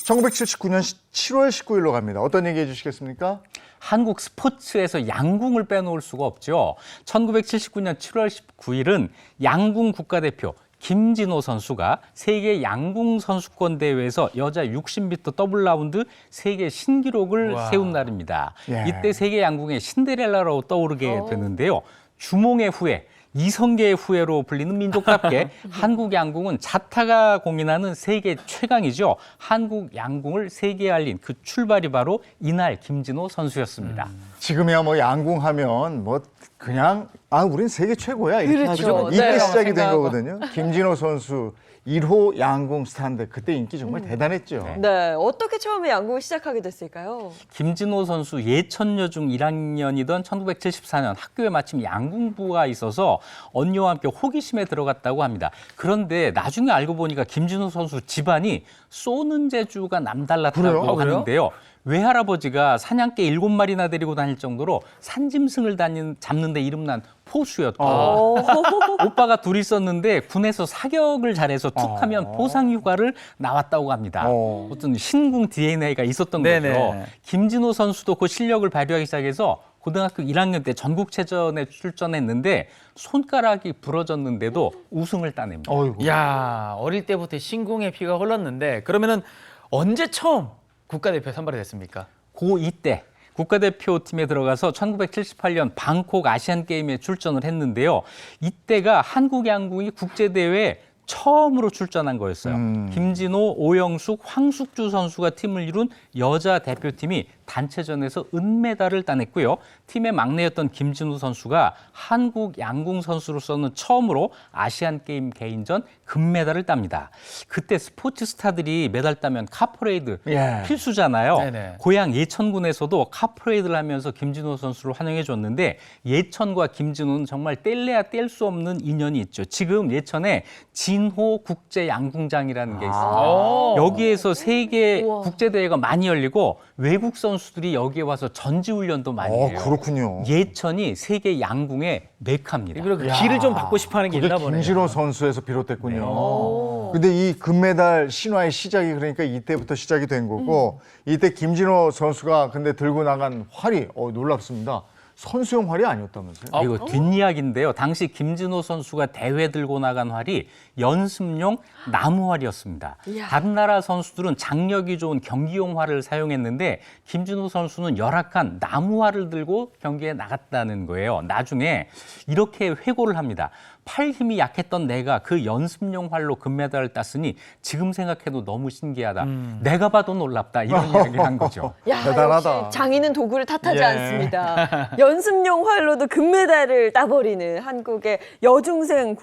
Speaker 1: 1979년 7월 19일로 갑니다. 어떤 얘기 해주시겠습니까?
Speaker 17: 한국 스포츠에서 양궁을 빼놓을 수가 없죠. 1979년 7월 19일은 양궁 국가대표 김진호 선수가 세계 양궁 선수권 대회에서 여자 60m 더블 라운드 세계 신기록을 세운 날입니다.
Speaker 1: 예.
Speaker 17: 이때 세계 양궁의 신데렐라로 떠오르게 되는데요. 주몽의 후예, 이성계의 후예로 불리는 민족답게 한국 양궁은 자타가 공인하는 세계 최강이죠. 한국 양궁을 세계에 알린 그 출발이 바로 이날 김진호 선수였습니다.
Speaker 1: 지금이야 뭐 양궁하면 뭐 그냥 우린 세계 최고야 이렇게
Speaker 2: 그렇죠.
Speaker 1: 하죠. 이때
Speaker 2: 네,
Speaker 1: 시작이 된
Speaker 2: 생각하고.
Speaker 1: 거거든요. 김진호 선수 1호 양궁 스타인데 그때 인기 정말 대단했죠.
Speaker 2: 네, 어떻게 처음에 양궁을 시작하게 됐을까요?
Speaker 17: 김진호 선수 예천여 중 1학년이던 1974년 학교에 마침 양궁부가 있어서 언니와 함께 호기심에 들어갔다고 합니다. 그런데 나중에 알고 보니까 김진호 선수 집안이 쏘는 재주가 남달랐다고
Speaker 1: 그래요?
Speaker 17: 하는데요. 외할아버지가 사냥개 7마리나 데리고 다닐 정도로 산짐승을 잡는 데 이름난 포수였고 오빠가 둘 있었는데 군에서 사격을 잘해서 툭하면 포상 휴가를 나왔다고 합니다. 어떤 신궁 DNA가 있었던 거죠. 김진호 선수도 그 실력을 발휘하기 시작해서 고등학교 1학년 때 전국체전에 출전했는데 손가락이 부러졌는데도 우승을 따냅니다.
Speaker 16: 야, 어릴 때부터 신궁의 피가 흘렀는데 그러면은 언제 처음 국가대표 선발이 됐습니까?
Speaker 17: 고2 때 국가대표팀에 들어가서 1978년 방콕 아시안게임에 출전을 했는데요. 이때가 한국 양궁이 국제대회에 처음으로 출전한 거였어요. 김진호, 오영숙, 황숙주 선수가 팀을 이룬 여자 대표팀이 단체전에서 은메달을 따냈고요. 팀의 막내였던 김진호 선수가 한국 양궁 선수로서는 처음으로 아시안게임 개인전 금메달을 땁니다. 그때 스포츠 스타들이 메달 따면 카퍼레이드 필수잖아요.
Speaker 16: 네네.
Speaker 17: 고향 예천군에서도 카퍼레이드를 하면서 김진호 선수를 환영해 줬는데 예천과 김진호는 정말 뗄래야 뗄 수 없는 인연이 있죠. 지금 예천에 진호 국제 양궁장이라는 게 있습니다. 여기에서 세계 국제대회가 많이 열리고 외국 선수들이 여기에 와서 전지훈련도 많이 해요.
Speaker 1: 그렇군요.
Speaker 17: 예천이 세계 양궁의 메카입니다.
Speaker 16: 그리고 길을 좀 받고 싶어하는 게 있나
Speaker 1: 그게
Speaker 16: 보네요.
Speaker 1: 김진호 선수에서 비롯됐군요. 근데 이 금메달 신화의 시작이 그러니까 이때부터 시작이 된 거고 이때 김진호 선수가 근데 들고 나간 활이 놀랍습니다. 선수용 활이 아니었다면서요?
Speaker 17: 이거 뒷이야기인데요. 당시 김진호 선수가 대회 들고 나간 활이 연습용 나무 활이었습니다. 다른 나라 선수들은 장력이 좋은 경기용 활을 사용했는데 김진호 선수는 열악한 나무 활을 들고 경기에 나갔다는 거예요. 나중에 이렇게 회고를 합니다. 팔 힘이 약했던 내가 그 연습용 활로 금메달을 땄으니 지금 생각해도 너무 신기하다. 내가 봐도 놀랍다. 이런 이야기를 한 거죠.
Speaker 2: 야,
Speaker 1: 대단하다.
Speaker 2: 역시 장인은 도구를 탓하지
Speaker 1: 예.
Speaker 2: 않습니다. 연습용 활로도 금메달을 따버리는 한국의 여고생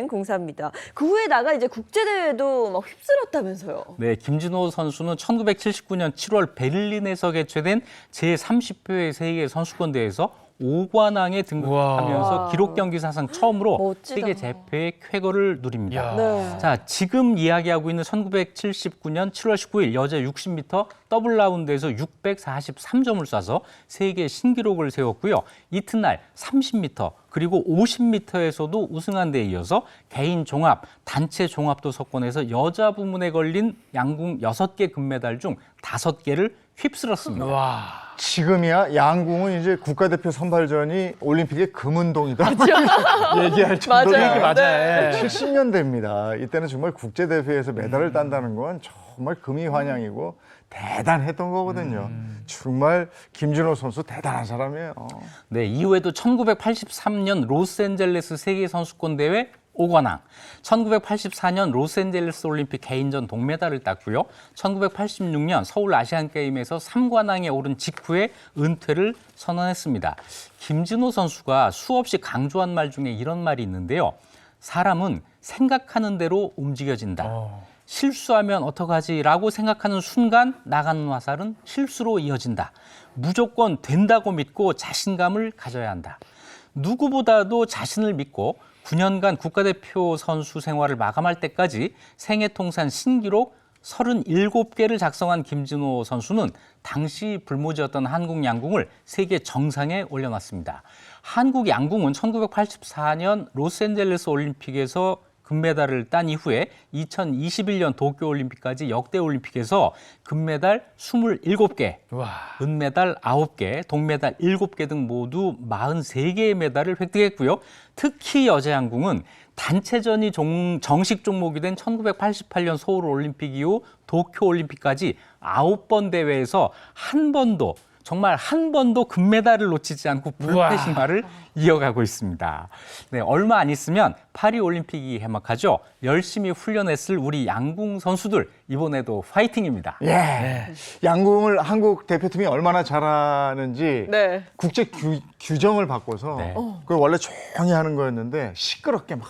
Speaker 2: 공사입니다. 그 후에 나가 이제 국제대회도 막 휩쓸었다면서요.
Speaker 17: 네, 김진호 선수는 1979년 7월 베를린에서 개최된 제30회 세계 선수권 대회에서 5관왕에 등극하면서 기록 경기 사상 처음으로
Speaker 2: 멋지다.
Speaker 17: 세계 재패의 쾌거를 누립니다.
Speaker 2: 네.
Speaker 17: 자, 지금 이야기하고 있는 1979년 7월 19일 여자 60m 더블 라운드에서 643점을 쏴서 세계 신기록을 세웠고요. 이튿날 30m 그리고 50m에서도 우승한 데 이어서 개인 종합, 단체 종합도 석권에서 여자 부문에 걸린 양궁 6개 금메달 중 5개를 휩쓸었습니다.
Speaker 1: 지금이야 양궁은 이제 국가대표 선발전이 올림픽의 금운동이다. 얘기할 정도로
Speaker 2: 맞아요.
Speaker 16: 맞아요.
Speaker 1: 70년대입니다. 이때는 정말 국제대회에서 메달을 딴다는 건 정말 금이 환영이고 대단했던 거거든요. 정말 김준호 선수 대단한 사람이에요.
Speaker 17: 네, 이후에도 1983년 로스앤젤레스 세계선수권 대회 5관왕, 1984년 로스앤젤레스 올림픽 개인전 동메달을 땄고요. 1986년 서울 아시안게임에서 3관왕에 오른 직후에 은퇴를 선언했습니다. 김진호 선수가 수없이 강조한 말 중에 이런 말이 있는데요. 사람은 생각하는 대로 움직여진다. 실수하면 어떡하지라고 생각하는 순간 나가는 화살은 실수로 이어진다. 무조건 된다고 믿고 자신감을 가져야 한다. 누구보다도 자신을 믿고 9년간 국가대표 선수 생활을 마감할 때까지 생애 통산 신기록 37개를 작성한 김진호 선수는 당시 불모지였던 한국 양궁을 세계 정상에 올려놨습니다. 한국 양궁은 1984년 로스앤젤레스 올림픽에서 금메달을 딴 이후에 2021년 도쿄올림픽까지 역대 올림픽에서 금메달 27개, 은메달 9개, 동메달 7개 등 모두 43개의 메달을 획득했고요. 특히 여자 양궁은 단체전이 정식 종목이 된 1988년 서울올림픽 이후 도쿄올림픽까지 9번 대회에서 정말 한 번도 금메달을 놓치지 않고 불패신화를 이어가고 있습니다. 네, 얼마 안 있으면 파리올림픽이 개막하죠. 열심히 훈련했을 우리 양궁 선수들 이번에도 파이팅입니다.
Speaker 1: 예. 양궁을 한국 대표팀이 얼마나 잘하는지
Speaker 3: 네.
Speaker 1: 국제 규정을 바꿔서 그걸 원래 조용히 하는 거였는데 시끄럽게 막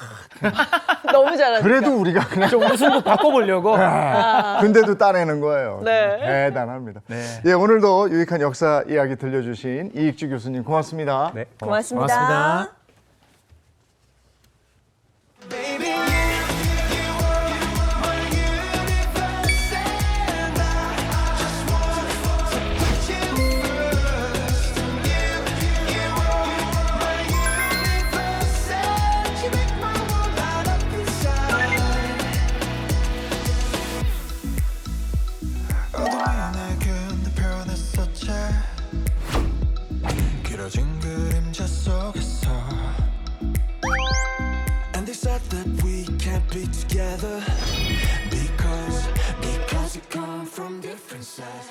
Speaker 3: 너무 잘하니까.
Speaker 1: 그래도 우리가 그냥
Speaker 16: 좀 웃음도 바꿔보려고.
Speaker 1: 근데도 따내는 거예요.
Speaker 3: 네.
Speaker 1: 대단합니다.
Speaker 16: 네.
Speaker 1: 예, 오늘도 유익한 역사 이야기 들려주신 이익주 교수님 고맙습니다.
Speaker 17: 네.
Speaker 2: 고맙습니다.
Speaker 18: 길어진 그림자 속에서 And they said that we can't be together Because we come from different sides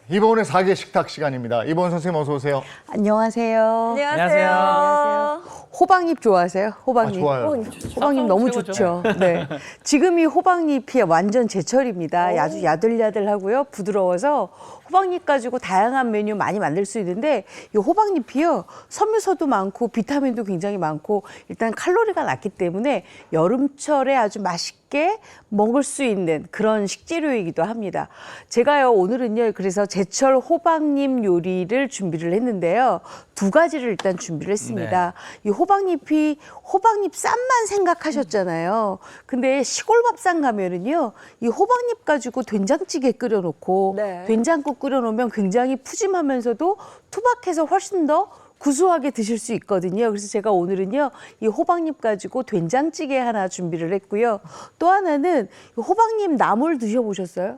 Speaker 1: 이번에 4개 식탁 시간입니다. 이번 선생님 어서 오세요.
Speaker 19: 안녕하세요.
Speaker 2: 안녕하세요.
Speaker 19: 호박잎 좋아하세요? 호박잎.
Speaker 1: 아, 좋아요.
Speaker 19: 호박잎 너무
Speaker 16: 최고죠.
Speaker 19: 좋죠. 네. 지금이 호박잎이 완전 제철입니다. 아주 야들야들하고요. 부드러워서 호박잎 가지고 다양한 메뉴 많이 만들 수 있는데 이 호박잎이요. 섬유소도 많고 비타민도 굉장히 많고 일단 칼로리가 낮기 때문에 여름철에 아주 맛있게 먹을 수 있는 그런 식재료이기도 합니다. 제가요 오늘은요 그래서 제철 호박잎 요리를 준비를 했는데요. 2가지를 일단 준비를 했습니다. 이 호박잎이 호박잎 쌈만 생각하셨잖아요. 근데 시골 밥상 가면은요 이 호박잎 가지고 된장찌개 끓여놓고 된장국 끓여놓으면 굉장히 푸짐하면서도 투박해서 훨씬 더 구수하게 드실 수 있거든요. 그래서 제가 오늘은요 이 호박잎 가지고 된장찌개 하나 준비를 했고요. 또 하나는 호박잎 나물 드셔보셨어요?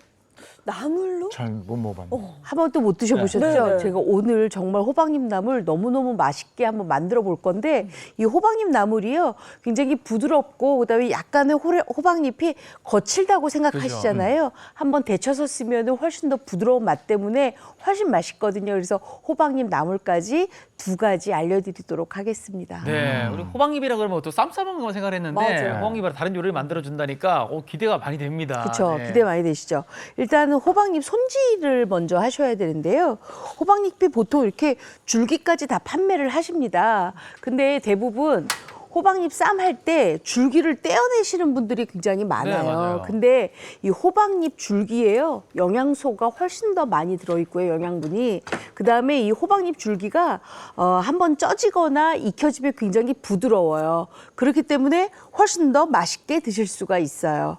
Speaker 2: 나물로?
Speaker 1: 잘 못 먹어봤네요.
Speaker 19: 한 번도 못 드셔보셨죠?
Speaker 2: 네.
Speaker 19: 제가 오늘 정말 호박잎 나물 너무너무 맛있게 한번 만들어 볼 건데 이 호박잎 나물이요 굉장히 부드럽고 그다음에 약간의 호박잎이 거칠다고 생각하시잖아요. 한번 데쳐서 쓰면 훨씬 더 부드러운 맛 때문에 훨씬 맛있거든요. 그래서 호박잎 나물까지 2가지 알려드리도록 하겠습니다.
Speaker 16: 네, 우리 호박잎이라 그러면 또 쌈 싸먹는 거 생각했는데
Speaker 19: 맞아요.
Speaker 16: 호박잎으로 다른 요리를 만들어준다니까 기대가 많이 됩니다.
Speaker 19: 그렇죠.
Speaker 16: 네.
Speaker 19: 기대 많이 되시죠. 일단은 호박잎 손질을 먼저 하셔야 되는데요. 호박잎이 보통 이렇게 줄기까지 다 판매를 하십니다. 근데 대부분 호박잎 쌈 할 때 줄기를 떼어내시는 분들이 굉장히 많아요.
Speaker 16: 네, 맞아요.
Speaker 19: 근데 이 호박잎 줄기에요. 영양소가 훨씬 더 많이 들어있고요. 영양분이. 그다음에 이 호박잎 줄기가 한번 쪄지거나 익혀지면 굉장히 부드러워요. 그렇기 때문에 훨씬 더 맛있게 드실 수가 있어요.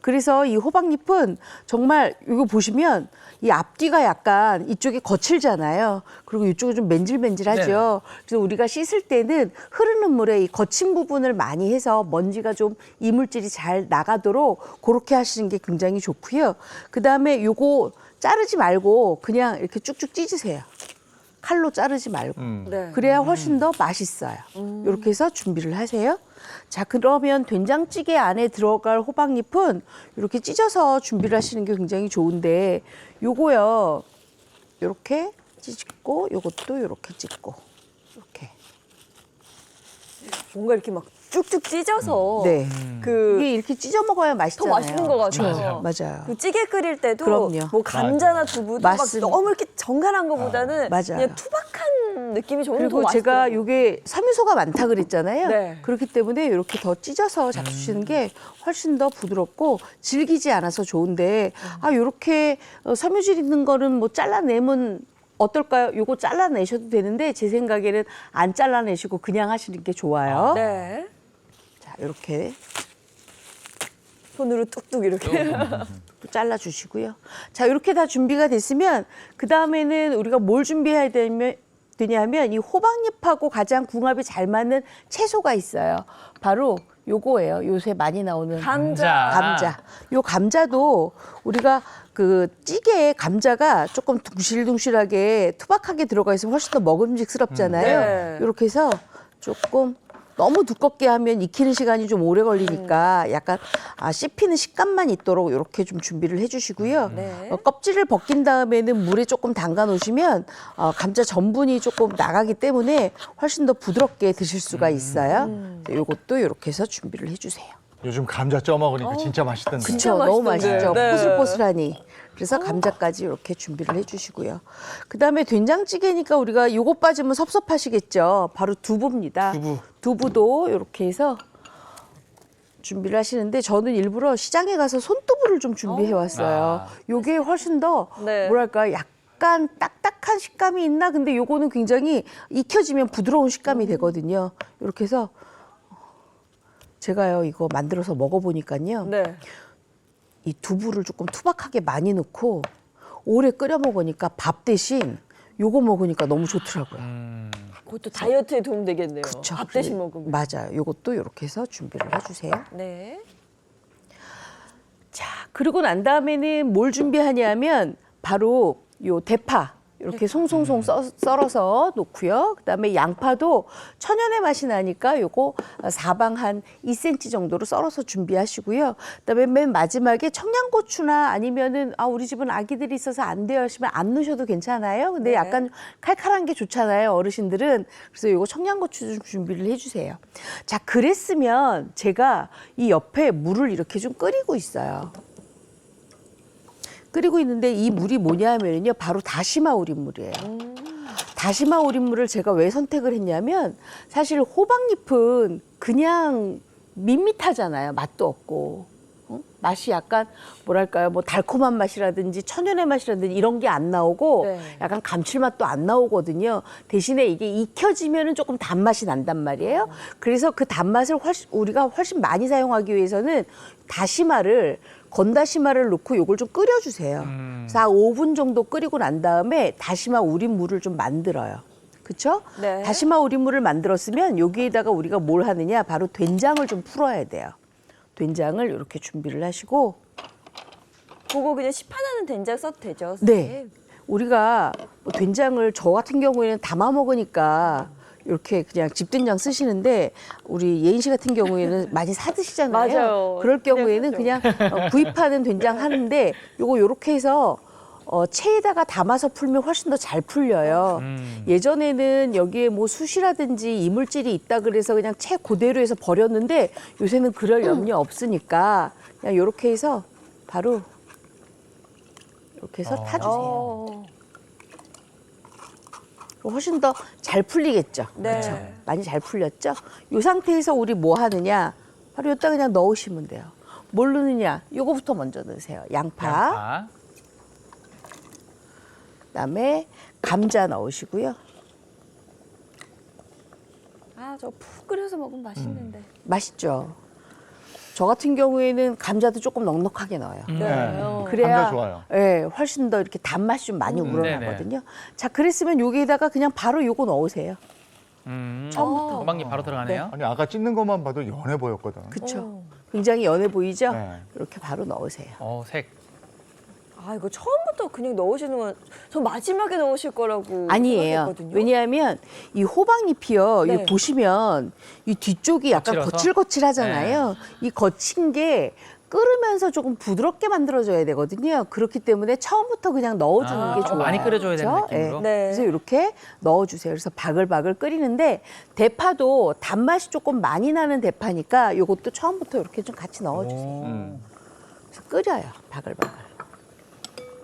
Speaker 19: 그래서 이 호박잎은 정말 이거 보시면 이 앞뒤가 약간 이쪽이 거칠잖아요. 그리고 이쪽이 좀 맨질맨질하죠. 그래서 우리가 씻을 때는 흐르는 물에 이 거친 부분을 많이 해서 먼지가 좀 이물질이 잘 나가도록 그렇게 하시는 게 굉장히 좋고요. 그다음에 요거 자르지 말고 그냥 이렇게 쭉쭉 찢으세요. 칼로 자르지 말고.
Speaker 2: 네.
Speaker 19: 그래야 훨씬 더 맛있어요. 이렇게 해서 준비를 하세요. 자, 그러면 된장찌개 안에 들어갈 호박잎은 이렇게 찢어서 준비를 하시는 게 굉장히 좋은데 요거요. 이렇게 찢고 요것도 이렇게 찢고 이렇게.
Speaker 2: 뭔가 이렇게 막 쭉쭉 찢어서
Speaker 19: 네.
Speaker 2: 그
Speaker 19: 이게 이렇게 찢어 먹어야 맛있잖아요.
Speaker 2: 더 맛있는 것 같아요.
Speaker 19: 맞아요.
Speaker 2: 그 찌개 끓일 때도
Speaker 19: 그럼요.
Speaker 2: 뭐 감자나 두부도 막
Speaker 19: 맞습니다.
Speaker 2: 너무 이렇게 정갈한 것보다는
Speaker 19: 맞아요.
Speaker 2: 그냥 투박한 느낌이 저는 더
Speaker 19: 그리고
Speaker 2: 맛있어요.
Speaker 19: 제가 요게 섬유소가 많다 그랬잖아요.
Speaker 2: 네.
Speaker 19: 그렇기 때문에 이렇게 더 찢어서 잡수시는 게 훨씬 더 부드럽고 질기지 않아서 좋은데 아 요렇게 섬유질 있는 거는 뭐 잘라내면 어떨까요? 요거 잘라내셔도 되는데 제 생각에는 안 잘라내시고 그냥 하시는 게 좋아요.
Speaker 2: 네.
Speaker 19: 자, 이렇게
Speaker 2: 손으로 뚝뚝 이렇게.
Speaker 19: 또 잘라주시고요. 자, 이렇게 다 준비가 됐으면 그 다음에는 우리가 뭘 준비해야 되냐면 이 호박잎하고 가장 궁합이 잘 맞는 채소가 있어요. 바로 요거예요. 요새 많이 나오는 감자. 요 감자도 우리가 그 찌개에 감자가 조금 둥실둥실하게 투박하게 들어가 있으면 훨씬 더 먹음직스럽잖아요.
Speaker 2: 네.
Speaker 19: 이렇게 해서 조금 너무 두껍게 하면 익히는 시간이 좀 오래 걸리니까 약간 씹히는 식감만 있도록 이렇게 좀 준비를 해주시고요.
Speaker 2: 네.
Speaker 19: 껍질을 벗긴 다음에는 물에 조금 담가 놓으시면 감자 전분이 조금 나가기 때문에 훨씬 더 부드럽게 드실 수가 있어요. 이것도 이렇게 해서 준비를 해주세요.
Speaker 1: 요즘 감자 쪄 먹으니까 진짜 맛있던데.
Speaker 19: 그렇죠. 너무 맛있죠.
Speaker 2: 네.
Speaker 19: 포슬포슬하니. 그래서 감자까지 이렇게 준비를 해주시고요. 그다음에 된장찌개니까 우리가 요거 빠지면 섭섭하시겠죠. 바로 두부입니다. 두부도 이렇게 해서 준비를 하시는데 저는 일부러 시장에 가서 손두부를 좀 준비해 왔어요. 요게 훨씬 더
Speaker 2: 네.
Speaker 19: 뭐랄까 약간 딱딱한 식감이 있나? 근데 요거는 굉장히 익혀지면 부드러운 식감이 되거든요. 이렇게 해서 제가요 이거 만들어서 먹어보니까요.
Speaker 2: 네.
Speaker 19: 이 두부를 조금 투박하게 많이 넣고 오래 끓여 먹으니까 밥 대신 요거 먹으니까 너무 좋더라고요.
Speaker 2: 그것도 다이어트에 도움 되겠네요.
Speaker 19: 그쵸.
Speaker 2: 밥 대신 먹으면.
Speaker 19: 맞아요. 요것도 이렇게 해서 준비를 해주세요.
Speaker 2: 네.
Speaker 19: 자, 그리고 난 다음에는 뭘 준비하냐면 바로 요 대파 이렇게 송송송 썰어서 놓고요. 그다음에 양파도 천연의 맛이 나니까 요거 사방 한 2cm 정도로 썰어서 준비하시고요. 그다음에 맨 마지막에 청양고추나 아니면은 우리 집은 아기들이 있어서 안 돼요 하시면 안 넣으셔도 괜찮아요. 근데
Speaker 2: 네.
Speaker 19: 약간 칼칼한 게 좋잖아요, 어르신들은. 그래서 요거 청양고추 좀 준비를 해주세요. 자, 그랬으면 제가 이 옆에 물을 이렇게 좀 끓이고 있어요. 끓이고 있는데 이 물이 뭐냐면요, 바로 다시마 우린물이에요. 다시마 우린물을 제가 왜 선택을 했냐면 사실 호박잎은 그냥 밋밋하잖아요. 맛도 없고 맛이 약간 뭐랄까요, 뭐 달콤한 맛이라든지 천연의 맛이라든지 이런 게 안 나오고
Speaker 2: 네.
Speaker 19: 약간 감칠맛도 안 나오거든요. 대신에 이게 익혀지면은 조금 단맛이 난단 말이에요. 그래서 그 단맛을 우리가 훨씬 많이 사용하기 위해서는 건다시마를 넣고 요걸 좀 끓여주세요. 그래서 한 5분 정도 끓이고 난 다음에 다시마 우린 물을 좀 만들어요. 그렇죠?
Speaker 2: 네.
Speaker 19: 다시마 우린 물을 만들었으면 여기에다가 우리가 뭘 하느냐, 바로 된장을 좀 풀어야 돼요. 된장을 이렇게 준비를 하시고.
Speaker 2: 그거 그냥 시판하는 된장 써도 되죠?
Speaker 19: 네. 우리가 뭐 된장을 저 같은 경우에는 담아 먹으니까 이렇게 그냥 집된장 쓰시는데 우리 예인 씨 같은 경우에는 많이 사 드시잖아요.
Speaker 2: 맞아요.
Speaker 19: 그럴 경우에는 그냥 구입하는 된장 하는데 요거 요렇게 해서 체에다가 담아서 풀면 훨씬 더 잘 풀려요. 예전에는 여기에 뭐 숯이라든지 이물질이 있다 그래서 그냥 채 그대로 해서 버렸는데 요새는 그럴 염려 없으니까 그냥 요렇게 해서 바로 이렇게 해서 타주세요. 훨씬 더 잘 풀리겠죠.
Speaker 2: 네.
Speaker 19: 그렇죠? 많이 잘 풀렸죠? 이 상태에서 우리 뭐 하느냐? 바로 여기다 그냥 넣으시면 돼요. 뭘 넣느냐? 요거부터 먼저 넣으세요. 양파. 그다음에 감자 넣으시고요.
Speaker 2: 저 푹 끓여서 먹으면 맛있는데.
Speaker 19: 맛있죠? 저 같은 경우에는 감자도 조금 넉넉하게 넣어요.
Speaker 1: 네.
Speaker 19: 그래야
Speaker 1: 감자 좋아요.
Speaker 19: 예, 훨씬 더 이렇게 단맛이 좀 많이 우러나거든요. 자, 그랬으면 여기에다가 그냥 바로 요거 넣으세요. 처음부터.
Speaker 16: 호박잎 바로 들어가네요.
Speaker 1: 아니 아까 찢는 것만 봐도 연해 보였거든.
Speaker 19: 그렇죠. 굉장히 연해 보이죠?
Speaker 1: 네.
Speaker 19: 이렇게 바로 넣으세요.
Speaker 16: 색.
Speaker 2: 아, 이거 처음부터 그냥 넣으시는 건 저 마지막에 넣으실 거라고
Speaker 19: 아니에요.
Speaker 2: 생각했거든요.
Speaker 19: 왜냐하면 이 호박잎이요.
Speaker 2: 네.
Speaker 19: 이 보시면 이 뒤쪽이 약간
Speaker 16: 거칠어서?
Speaker 19: 거칠거칠하잖아요. 이 거친 게 끓으면서 조금 부드럽게 만들어져야 되거든요. 그렇기 때문에 처음부터 그냥 넣어주는 게
Speaker 16: 좀
Speaker 19: 좋아요.
Speaker 16: 많이 끓여줘야 되는
Speaker 19: 그렇죠?
Speaker 16: 느낌으로?
Speaker 2: 네.
Speaker 19: 그래서 이렇게 넣어주세요. 그래서 바글바글 끓이는데 대파도 단맛이 조금 많이 나는 대파니까 이것도 처음부터 이렇게 좀 같이 넣어주세요. 그래서 끓여요. 바글바글.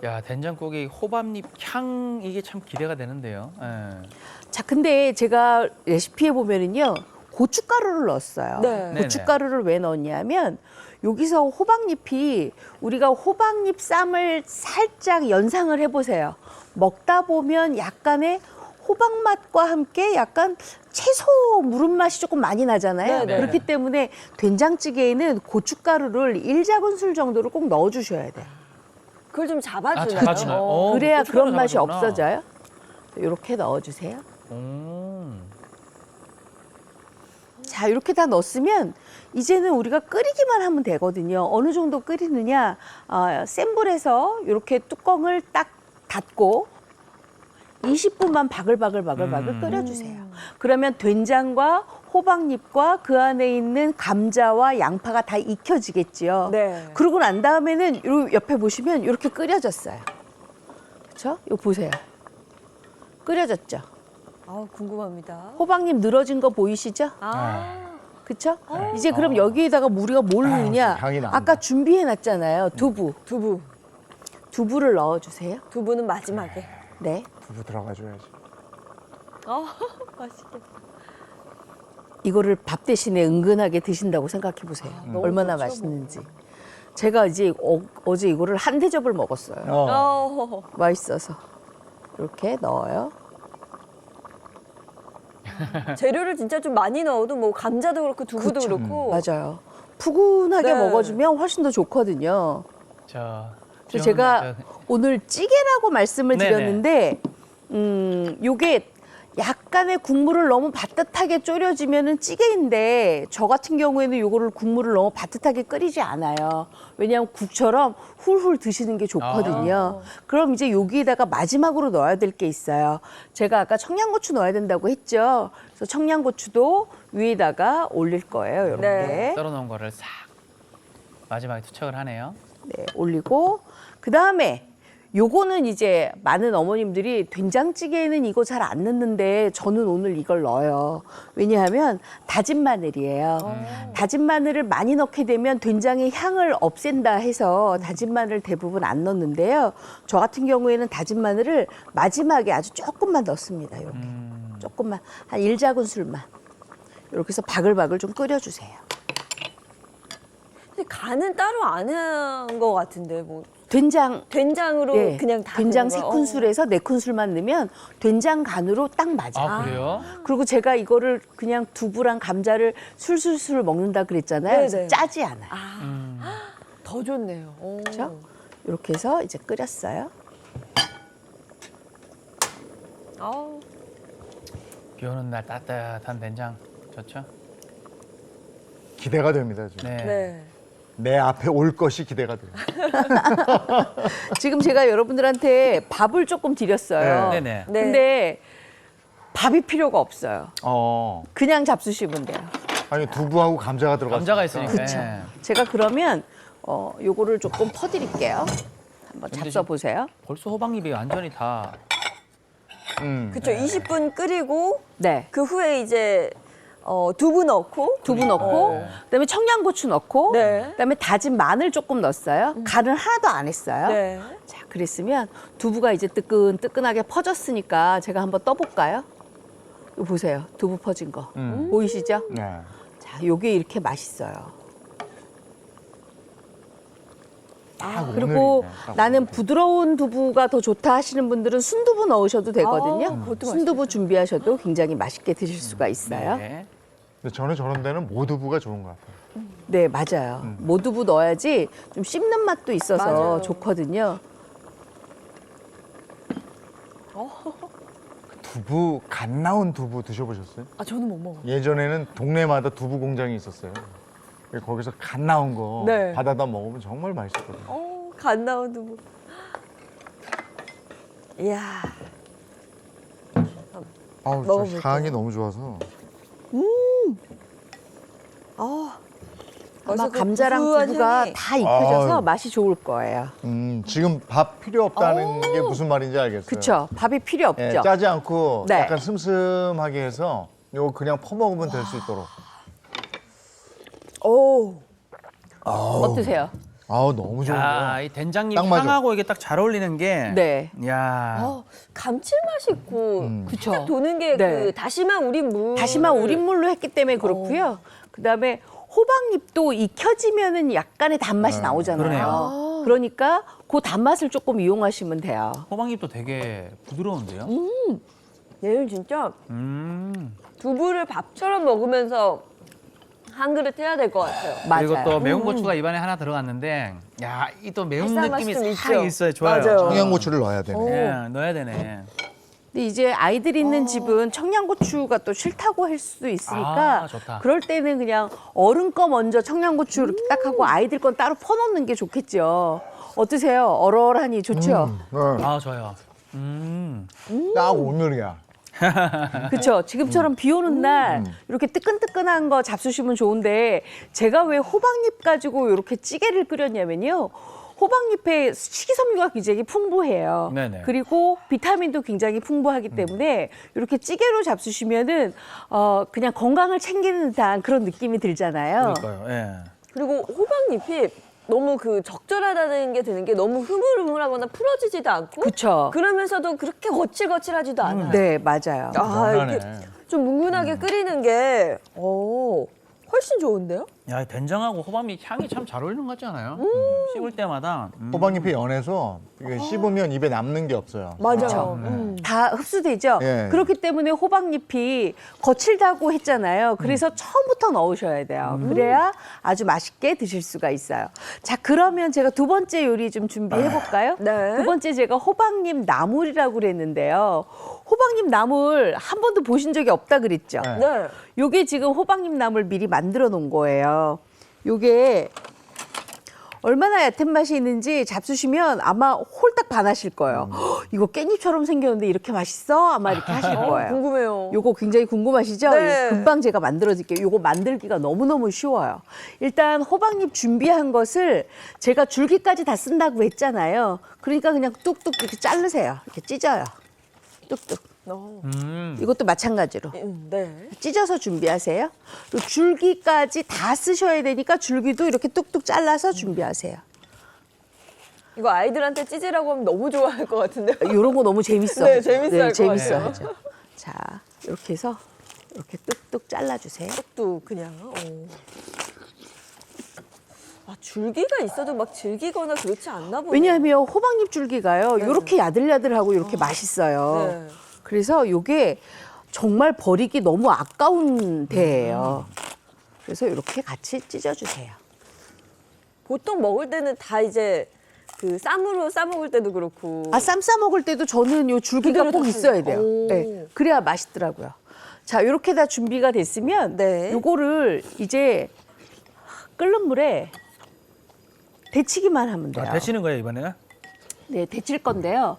Speaker 16: 야, 된장국이 호박잎 향 이게 참 기대가 되는데요. 예.
Speaker 19: 자, 근데 제가 레시피에 보면은요, 고춧가루를 넣었어요.
Speaker 2: 네.
Speaker 19: 고춧가루를 왜 넣었냐면, 여기서 호박잎이, 우리가 호박잎 쌈을 살짝 연상을 해보세요. 먹다 보면 약간의 호박 맛과 함께 약간 채소 무른 맛이 조금 많이 나잖아요.
Speaker 2: 네, 네.
Speaker 19: 그렇기 때문에 된장찌개에는 고춧가루를 1작은술 정도를 꼭 넣어주셔야 돼요.
Speaker 2: 그걸 좀 잡아주나요?
Speaker 16: 잡아주나요?
Speaker 19: 그래야
Speaker 16: 고춧가루
Speaker 19: 그런 맛이
Speaker 16: 잡아주구나.
Speaker 19: 없어져요. 이렇게 넣어주세요. 자, 이렇게 다 넣었으면 이제는 우리가 끓이기만 하면 되거든요. 어느 정도 끓이느냐, 센 불에서 이렇게 뚜껑을 딱 닫고 20분만 바글바글 끓여주세요. 그러면 된장과 호박잎과 그 안에 있는 감자와 양파가 다 익혀지겠지요.
Speaker 2: 네.
Speaker 19: 그러고 난 다음에는 요 옆에 보시면 이렇게 끓여졌어요. 그렇죠? 이거 보세요. 끓여졌죠?
Speaker 2: 아, 궁금합니다.
Speaker 19: 호박잎 늘어진 거 보이시죠?
Speaker 2: 아,
Speaker 19: 그쵸? 이제 그럼 여기에다가 우리가 뭘 넣느냐?
Speaker 1: 향이 난다.
Speaker 19: 아까 준비해놨잖아요. 두부. 두부를 넣어주세요.
Speaker 2: 두부는 마지막에.
Speaker 19: 네.
Speaker 1: 두부 들어가줘야지.
Speaker 2: 맛있겠다.
Speaker 19: 이거를 밥 대신에 은근하게 드신다고 생각해 보세요. 얼마나
Speaker 2: 좋죠,
Speaker 19: 맛있는지. 제가 이제 어제 이거를 한 대접을 먹었어요. 맛있어서. 이렇게 넣어요.
Speaker 2: 재료를 진짜 좀 많이 넣어도 뭐 감자도 그렇고 두부도 그렇고.
Speaker 19: 맞아요. 푸근하게
Speaker 2: 네.
Speaker 19: 먹어주면 훨씬 더 좋거든요.
Speaker 16: 자,
Speaker 19: 그래서 제가 오늘 찌개라고 말씀을
Speaker 16: 네네.
Speaker 19: 드렸는데, 요게 약간의 국물을 너무 바듯하게 졸여지면은 찌개인데, 저 같은 경우에는 요거를 국물을 너무 바듯하게 끓이지 않아요. 왜냐하면 국처럼 훌훌 드시는 게 좋거든요. 그럼 이제 여기에다가 마지막으로 넣어야 될 게 있어요. 제가 아까 청양고추 넣어야 된다고 했죠. 그래서 청양고추도 위에다가 올릴 거예요. 이렇게.
Speaker 2: 네.
Speaker 16: 썰어놓은 거를 싹 마지막에 투척을 하네요.
Speaker 19: 네, 올리고 그 다음에 요거는 이제 많은 어머님들이 된장찌개에는 이거 잘 안 넣는데 저는 오늘 이걸 넣어요. 왜냐하면 다진 마늘이에요. 다진 마늘을 많이 넣게 되면 된장의 향을 없앤다 해서 다진 마늘 대부분 안 넣는데요. 저 같은 경우에는 다진 마늘을 마지막에 아주 조금만 넣습니다. 이렇게 조금만, 한 1작은술만. 이렇게 해서 바글바글 좀 끓여주세요.
Speaker 2: 근데 간은 따로 안 한 것 같은데 뭐.
Speaker 19: 네,
Speaker 2: 된장으로 그냥 다
Speaker 19: 된장
Speaker 2: 그런 거예요?
Speaker 19: 3큰술에서 4큰술만 넣으면 된장 간으로 딱 맞아.
Speaker 16: 아, 그래요?
Speaker 19: 그리고 제가 이거를 그냥 두부랑 감자를 술술술 먹는다 그랬잖아요.
Speaker 2: 네네.
Speaker 19: 그래서 짜지 않아요.
Speaker 2: 더 좋네요.
Speaker 19: 그렇죠? 이렇게 해서 이제 끓였어요.
Speaker 2: 아우.
Speaker 16: 비 오는 날 따뜻한 된장 좋죠?
Speaker 1: 기대가 됩니다. 지금.
Speaker 16: 네.
Speaker 2: 네.
Speaker 1: 내 앞에 올 것이 기대가 돼요.
Speaker 19: 지금 제가 여러분들한테 밥을 조금 드렸어요.
Speaker 16: 네. 네네.
Speaker 19: 근데 밥이 필요가 없어요. 그냥 잡수시면 돼요.
Speaker 1: 아니 두부하고 감자가 들어갔으니까.
Speaker 16: 감자가 있으니까.
Speaker 19: 그렇죠.
Speaker 16: 예.
Speaker 19: 제가 그러면 요거를 조금 퍼드릴게요. 한번 잡숴 보세요.
Speaker 16: 벌써 호박잎이 완전히 다.
Speaker 2: 그렇죠. 20분 끓이고
Speaker 19: 네.
Speaker 2: 그 후에 이제 두부 넣고
Speaker 19: 그다음에 청양고추 넣고
Speaker 2: 네.
Speaker 19: 그다음에 다진 마늘 조금 넣었어요. 간을 하나도 안 했어요.
Speaker 2: 네.
Speaker 19: 자, 그랬으면 두부가 이제 뜨끈뜨끈하게 퍼졌으니까 제가 한번 떠볼까요? 이거 보세요. 두부 퍼진 거. 보이시죠?
Speaker 1: 네.
Speaker 19: 자, 요게 이렇게 맛있어요. 그리고 나는 부드러운 두부가 더 좋다 하시는 분들은 순두부 넣으셔도 되거든요. 순두부 준비하셔도 굉장히 맛있게 드실 수가 있어요.
Speaker 16: 네.
Speaker 1: 근데 저는 저런 데는 모두부가 좋은 것 같아요.
Speaker 19: 네, 맞아요. 모두부 넣어야지 좀 씹는 맛도 있어서
Speaker 2: 맞아요.
Speaker 19: 좋거든요.
Speaker 1: 두부 갓 나온 두부 드셔보셨어요?
Speaker 2: 아, 저는 못 먹어요.
Speaker 1: 예전에는 동네마다 두부 공장이 있었어요. 거기서 갓 나온 거
Speaker 2: 네.
Speaker 1: 받아다 먹으면 정말 맛있었거든요.
Speaker 2: 간 나온 두부. 이야.
Speaker 1: 아우,
Speaker 2: 먹어볼게요.
Speaker 1: 향이 너무 좋아서.
Speaker 19: 아마
Speaker 2: 벌써 그
Speaker 19: 감자랑
Speaker 2: 구수한
Speaker 19: 두부가
Speaker 2: 향이.
Speaker 19: 다 익혀져서
Speaker 1: 아유.
Speaker 19: 맛이 좋을 거예요.
Speaker 1: 지금 밥 필요 없다는 게 무슨 말인지 알겠어요.
Speaker 19: 그렇죠. 밥이 필요 없죠.
Speaker 1: 예, 짜지 않고
Speaker 19: 네.
Speaker 1: 약간 슴슴하게 해서 요거 그냥 퍼먹으면 될 수 있도록.
Speaker 2: 오.
Speaker 1: 아우.
Speaker 2: 어떠세요?
Speaker 1: 아우, 너무 좋은데요.
Speaker 16: 야, 이 된장잎
Speaker 1: 딱 맞아.
Speaker 16: 향하고 이게 딱 잘 어울리는 게.
Speaker 19: 네.
Speaker 16: 야.
Speaker 2: 감칠맛이 있고
Speaker 19: 그쵸.
Speaker 2: 딱 도는 게
Speaker 19: 네.
Speaker 2: 그 다시마 우린물.
Speaker 19: 다시마 우린물로 했기 때문에 그렇고요. 그다음에 호박잎도 익혀지면은 약간의 단맛이 나오잖아요.
Speaker 16: 그러네요.
Speaker 19: 그러니까 그 단맛을 조금 이용하시면 돼요.
Speaker 16: 호박잎도 되게 부드러운데요.
Speaker 2: 얘는 진짜 두부를 밥처럼 먹으면서 한 그릇 해야 될 것 같아요.
Speaker 16: 그리고 또 매운 고추가 입안에 하나 들어갔는데, 야, 이 또 매운
Speaker 2: 햇살 맛이
Speaker 16: 느낌이
Speaker 2: 좀
Speaker 16: 싹
Speaker 2: 있죠?
Speaker 16: 있어요. 좋아요.
Speaker 2: 맞아요.
Speaker 1: 청양고추를 넣어야 되네.
Speaker 16: 예, 넣어야 되네.
Speaker 19: 근데 이제 아이들 있는 집은 청양고추가 또 싫다고 할 수도 있으니까
Speaker 16: 아, 좋다.
Speaker 19: 그럴 때는 그냥 어른 거 먼저 청양고추 이렇게 딱 하고 아이들 건 따로 퍼놓는 게 좋겠죠. 어떠세요? 얼얼하니 좋죠?
Speaker 16: 아, 좋아요.
Speaker 1: 딱 오늘이야.
Speaker 19: 그렇죠. 지금처럼 비 오는 날 이렇게 뜨끈뜨끈한 거 잡수시면 좋은데 제가 왜 호박잎 가지고 이렇게 찌개를 끓였냐면요. 호박잎에 식이섬유가 굉장히 풍부해요.
Speaker 16: 네네.
Speaker 19: 그리고 비타민도 굉장히 풍부하기 때문에 이렇게 찌개로 잡수시면은 그냥 건강을 챙기는 듯한 그런 느낌이 들잖아요.
Speaker 16: 그러니까요. 예.
Speaker 2: 그리고 호박잎이 너무 그 적절하다는 게 드는 게 너무 흐물흐물하거나 풀어지지도 않고
Speaker 19: 그쵸.
Speaker 2: 그러면서도 그렇게 거칠거칠하지도 않아요.
Speaker 19: 네, 맞아요.
Speaker 2: 아, 이렇게 좀 뭉근하게 끓이는 게 훨씬 좋은데요?
Speaker 16: 야, 된장하고 호박잎 향이 참 잘 어울리는 것 같지 않아요? 씹을 때마다.
Speaker 1: 호박잎이 연해서 이게 씹으면 입에 남는 게 없어요.
Speaker 2: 맞아요.
Speaker 19: 다 흡수되죠.
Speaker 1: 예.
Speaker 19: 그렇기 때문에 호박잎이 거칠다고 했잖아요. 그래서 처음부터 넣으셔야 돼요. 그래야 아주 맛있게 드실 수가 있어요. 자, 그러면 제가 두 번째 요리 좀 준비해 볼까요?
Speaker 2: 네.
Speaker 19: 두 번째 제가 호박잎 나물이라고 그랬는데요. 호박잎 나물 한 번도 보신 적이 없다 그랬죠.
Speaker 2: 네.
Speaker 19: 요게 지금 호박잎 나물 미리 만들어 놓은 거예요. 요게 얼마나 얕은 맛이 있는지 잡수시면 아마 홀딱 반하실 거예요. "헉, 이거 깻잎처럼 생겼는데 이렇게 맛있어? 아마 이렇게 하실 거예요.
Speaker 2: 궁금해요.
Speaker 19: 요거 굉장히 궁금하시죠?
Speaker 2: 네.
Speaker 19: 금방 제가 만들어 드릴게요. 요거 만들기가 너무너무 쉬워요. 일단 호박잎 준비한 것을 제가 줄기까지 다 쓴다고 했잖아요. 그러니까 그냥 뚝뚝 이렇게 자르세요. 이렇게 찢어요. 뚝뚝. 이것도 마찬가지로
Speaker 2: 네.
Speaker 19: 찢어서 준비하세요. 그리고 줄기까지 다 쓰셔야 되니까 줄기도 이렇게 뚝뚝 잘라서 준비하세요.
Speaker 2: 이거 아이들한테 찌질라고 하면 너무 좋아할 것 같은데요?
Speaker 19: 이런 거 너무 재밌어.
Speaker 2: 네, 재밌어할 것
Speaker 19: 재밌어
Speaker 2: 같아요.
Speaker 19: 하죠. 자, 이렇게 해서 이렇게 뚝뚝 잘라주세요.
Speaker 2: 뚝뚝 그냥. 아, 줄기가 있어도 막 질기거나 그렇지 않나 보네요.
Speaker 19: 왜냐하면 호박잎 줄기가요. 이렇게 야들야들하고 이렇게 맛있어요.
Speaker 2: 네.
Speaker 19: 그래서 이게 정말 버리기 너무 아까운 대예요. 그래서 이렇게 같이 찢어주세요.
Speaker 2: 보통 먹을 때는 다 이제 그 쌈으로 싸 먹을 때도 그렇고.
Speaker 19: 아, 쌈 싸 먹을 때도 저는 요 줄기가
Speaker 2: 그대로
Speaker 19: 꼭
Speaker 2: 다
Speaker 19: 있어야 돼요.
Speaker 2: 오.
Speaker 19: 네, 그래야 맛있더라고요. 자, 이렇게 다 준비가 됐으면
Speaker 2: 네.
Speaker 19: 요거를 이제 끓는 물에 데치기만 하면 돼요.
Speaker 16: 아, 데치는 거예요, 이번에는?
Speaker 19: 네, 데칠 건데요.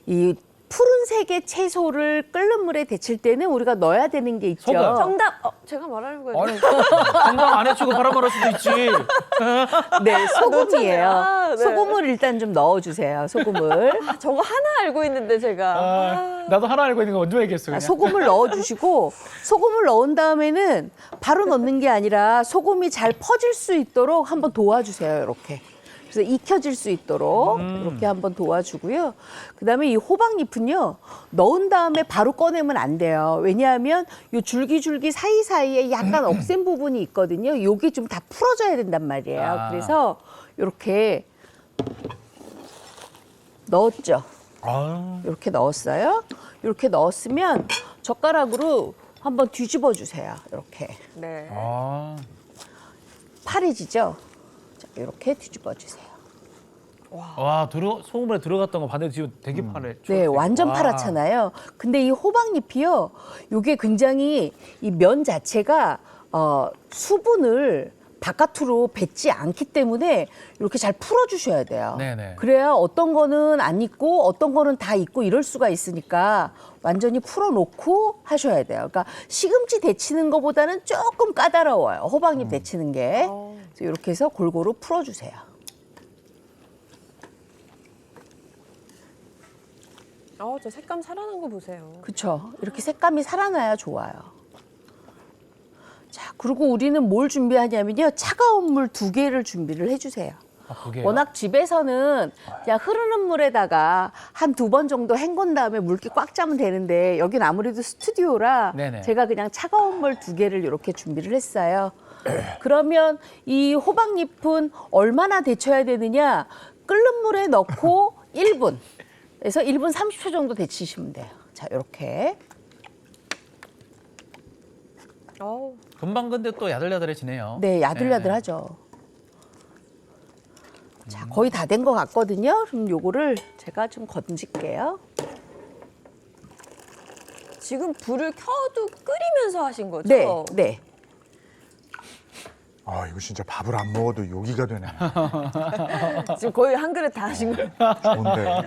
Speaker 19: 이 푸른색의 채소를 끓는 물에 데칠 때는 우리가 넣어야 되는 게 있죠.
Speaker 16: 소금.
Speaker 2: 정답! 제가 말하는 거예요.
Speaker 16: 아니, 정답 안 해치고 바로 말할 수도 있지.
Speaker 19: 네, 소금이에요.
Speaker 2: 아, 네.
Speaker 19: 소금을 일단 좀 넣어주세요. 소금을.
Speaker 2: 저거 하나 알고 있는데 제가.
Speaker 16: 나도 하나 알고 있는 거 먼저 얘기했어, 그냥.
Speaker 19: 소금을 넣어주시고 소금을 넣은 다음에는 바로 넣는 게 아니라 소금이 잘 퍼질 수 있도록 한번 도와주세요. 이렇게. 그래서 익혀질 수 있도록 이렇게 한번 도와주고요. 그다음에 이 호박잎은요. 넣은 다음에 바로 꺼내면 안 돼요. 왜냐하면 이 줄기줄기 사이사이에 약간 억센 부분이 있거든요. 요게 좀 다 풀어져야 된단 말이에요.
Speaker 16: 아.
Speaker 19: 그래서 이렇게 넣었죠.
Speaker 16: 아.
Speaker 19: 이렇게 넣었어요. 이렇게 넣었으면 젓가락으로 한번 뒤집어 주세요. 이렇게.
Speaker 2: 네.
Speaker 16: 아.
Speaker 19: 파래지죠? 자, 이렇게 뒤집어 주세요.
Speaker 16: 와, 소금물에 들어갔던 거 봤는데 지금 되게 파래.
Speaker 19: 네, 완전
Speaker 16: 와.
Speaker 19: 파랗잖아요. 근데 이 호박잎이요. 요게 굉장히 이 면 자체가 수분을 바깥으로 뱉지 않기 때문에 이렇게 잘 풀어주셔야 돼요.
Speaker 16: 네네.
Speaker 19: 그래야 어떤 거는 안 익고 어떤 거는 다 익고 이럴 수가 있으니까 완전히 풀어놓고 하셔야 돼요. 그러니까 시금치 데치는 것보다는 조금 까다로워요. 호박잎 데치는 게. 그래서 이렇게 해서 골고루 풀어주세요.
Speaker 2: 저 색감 살아난 거 보세요.
Speaker 19: 그렇죠. 이렇게 색감이 살아나야 좋아요. 자, 그리고 우리는 뭘 준비하냐면요. 차가운 물 2개를 준비를 해주세요. 워낙 집에서는 그냥 흐르는 물에다가 한 2번 정도 헹군 다음에 물기 꽉 짜면 되는데 여긴 아무래도 스튜디오라
Speaker 16: 네네.
Speaker 19: 제가 그냥 차가운 물 2개를 이렇게 준비를 했어요. 그러면 이 호박잎은 얼마나 데쳐야 되느냐? 끓는 물에 넣고 1분에서 1분 30초 정도 데치시면 돼요. 자, 이렇게.
Speaker 16: 금방 근데 또 야들야들해지네요.
Speaker 19: 네, 야들야들하죠. 자, 거의 다 된 것 같거든요. 그럼 요거를 제가 좀 건질게요.
Speaker 2: 지금 불을 켜도 끓이면서 하신 거죠?
Speaker 19: 네, 네.
Speaker 1: 아, 이거 진짜 밥을 안 먹어도 요기가 되네.
Speaker 2: 지금 거의 한 그릇 다 하신 거예요.
Speaker 1: 좋은데.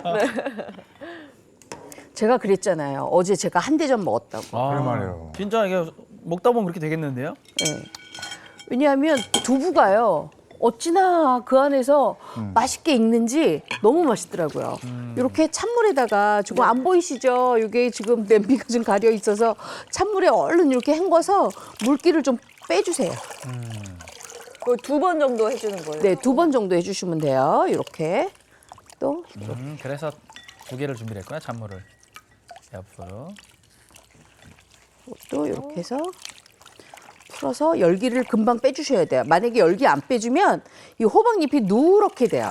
Speaker 19: 제가 그랬잖아요. 어제 제가 한 대접 먹었다고.
Speaker 1: 그래 말이에요.
Speaker 16: 진짜 이게 먹다 보면 그렇게 되겠는데요?
Speaker 19: 네. 왜냐하면 두부가요. 어찌나 그 안에서 맛있게 익는지 너무 맛있더라고요. 이렇게 찬물에다가 지금 안 보이시죠? 이게 지금 냄비가 좀 가려 있어서 찬물에 얼른 이렇게 헹궈서 물기를 좀 빼주세요.
Speaker 2: 그걸 2번 정도 해주는 거예요?
Speaker 19: 네, 2번 정도 해주시면 돼요. 이렇게 또
Speaker 16: 그래서 2개를 준비했구나, 찬물을. 옆으로.
Speaker 19: 또 이렇게 해서 풀어서 열기를 금방 빼주셔야 돼요. 만약에 열기 안 빼주면 이 호박잎이 누렇게 돼요.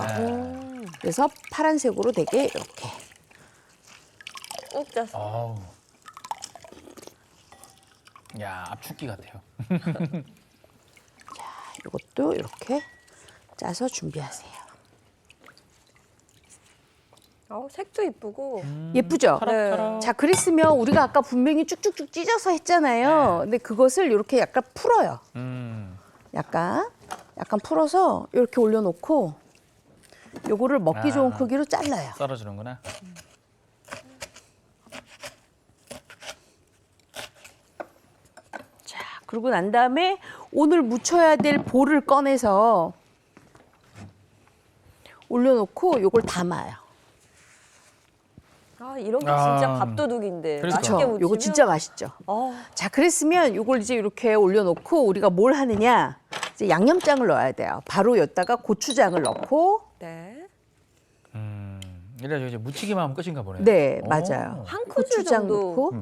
Speaker 19: 그래서 파란색으로 되게 이렇게.
Speaker 2: 꼭 짜서.
Speaker 16: 어우. 야, 압축기 같아요.
Speaker 19: 이것도 이렇게 짜서 준비하세요.
Speaker 2: 색도 이쁘고.
Speaker 19: 예쁘죠?
Speaker 2: 네.
Speaker 19: 자, 그랬으면 우리가 아까 분명히 쭉쭉쭉 찢어서 했잖아요. 근데 그것을 이렇게 약간 풀어요. 약간 풀어서 이렇게 올려놓고 요거를 먹기 좋은 크기로 잘라요.
Speaker 16: 썰어주는구나.
Speaker 19: 자, 그러고 난 다음에 오늘 무쳐야 될 볼을 꺼내서 올려놓고 요걸 담아요.
Speaker 2: 이런 게 진짜 밥도둑인데.
Speaker 19: 그렇죠.
Speaker 2: 맛있게 무치면.
Speaker 19: 요거 진짜 맛있죠. 자, 그랬으면 요걸 이제 이렇게 올려놓고 우리가 뭘 하느냐? 이제 양념장을 넣어야 돼요. 바로 여기다가 고추장을 넣고.
Speaker 2: 네.
Speaker 16: 이래 이제 무치기만 하면 끝인가 보네요.
Speaker 19: 네, 맞아요.
Speaker 2: 한 큰술
Speaker 19: 고추장
Speaker 2: 정도.
Speaker 19: 넣고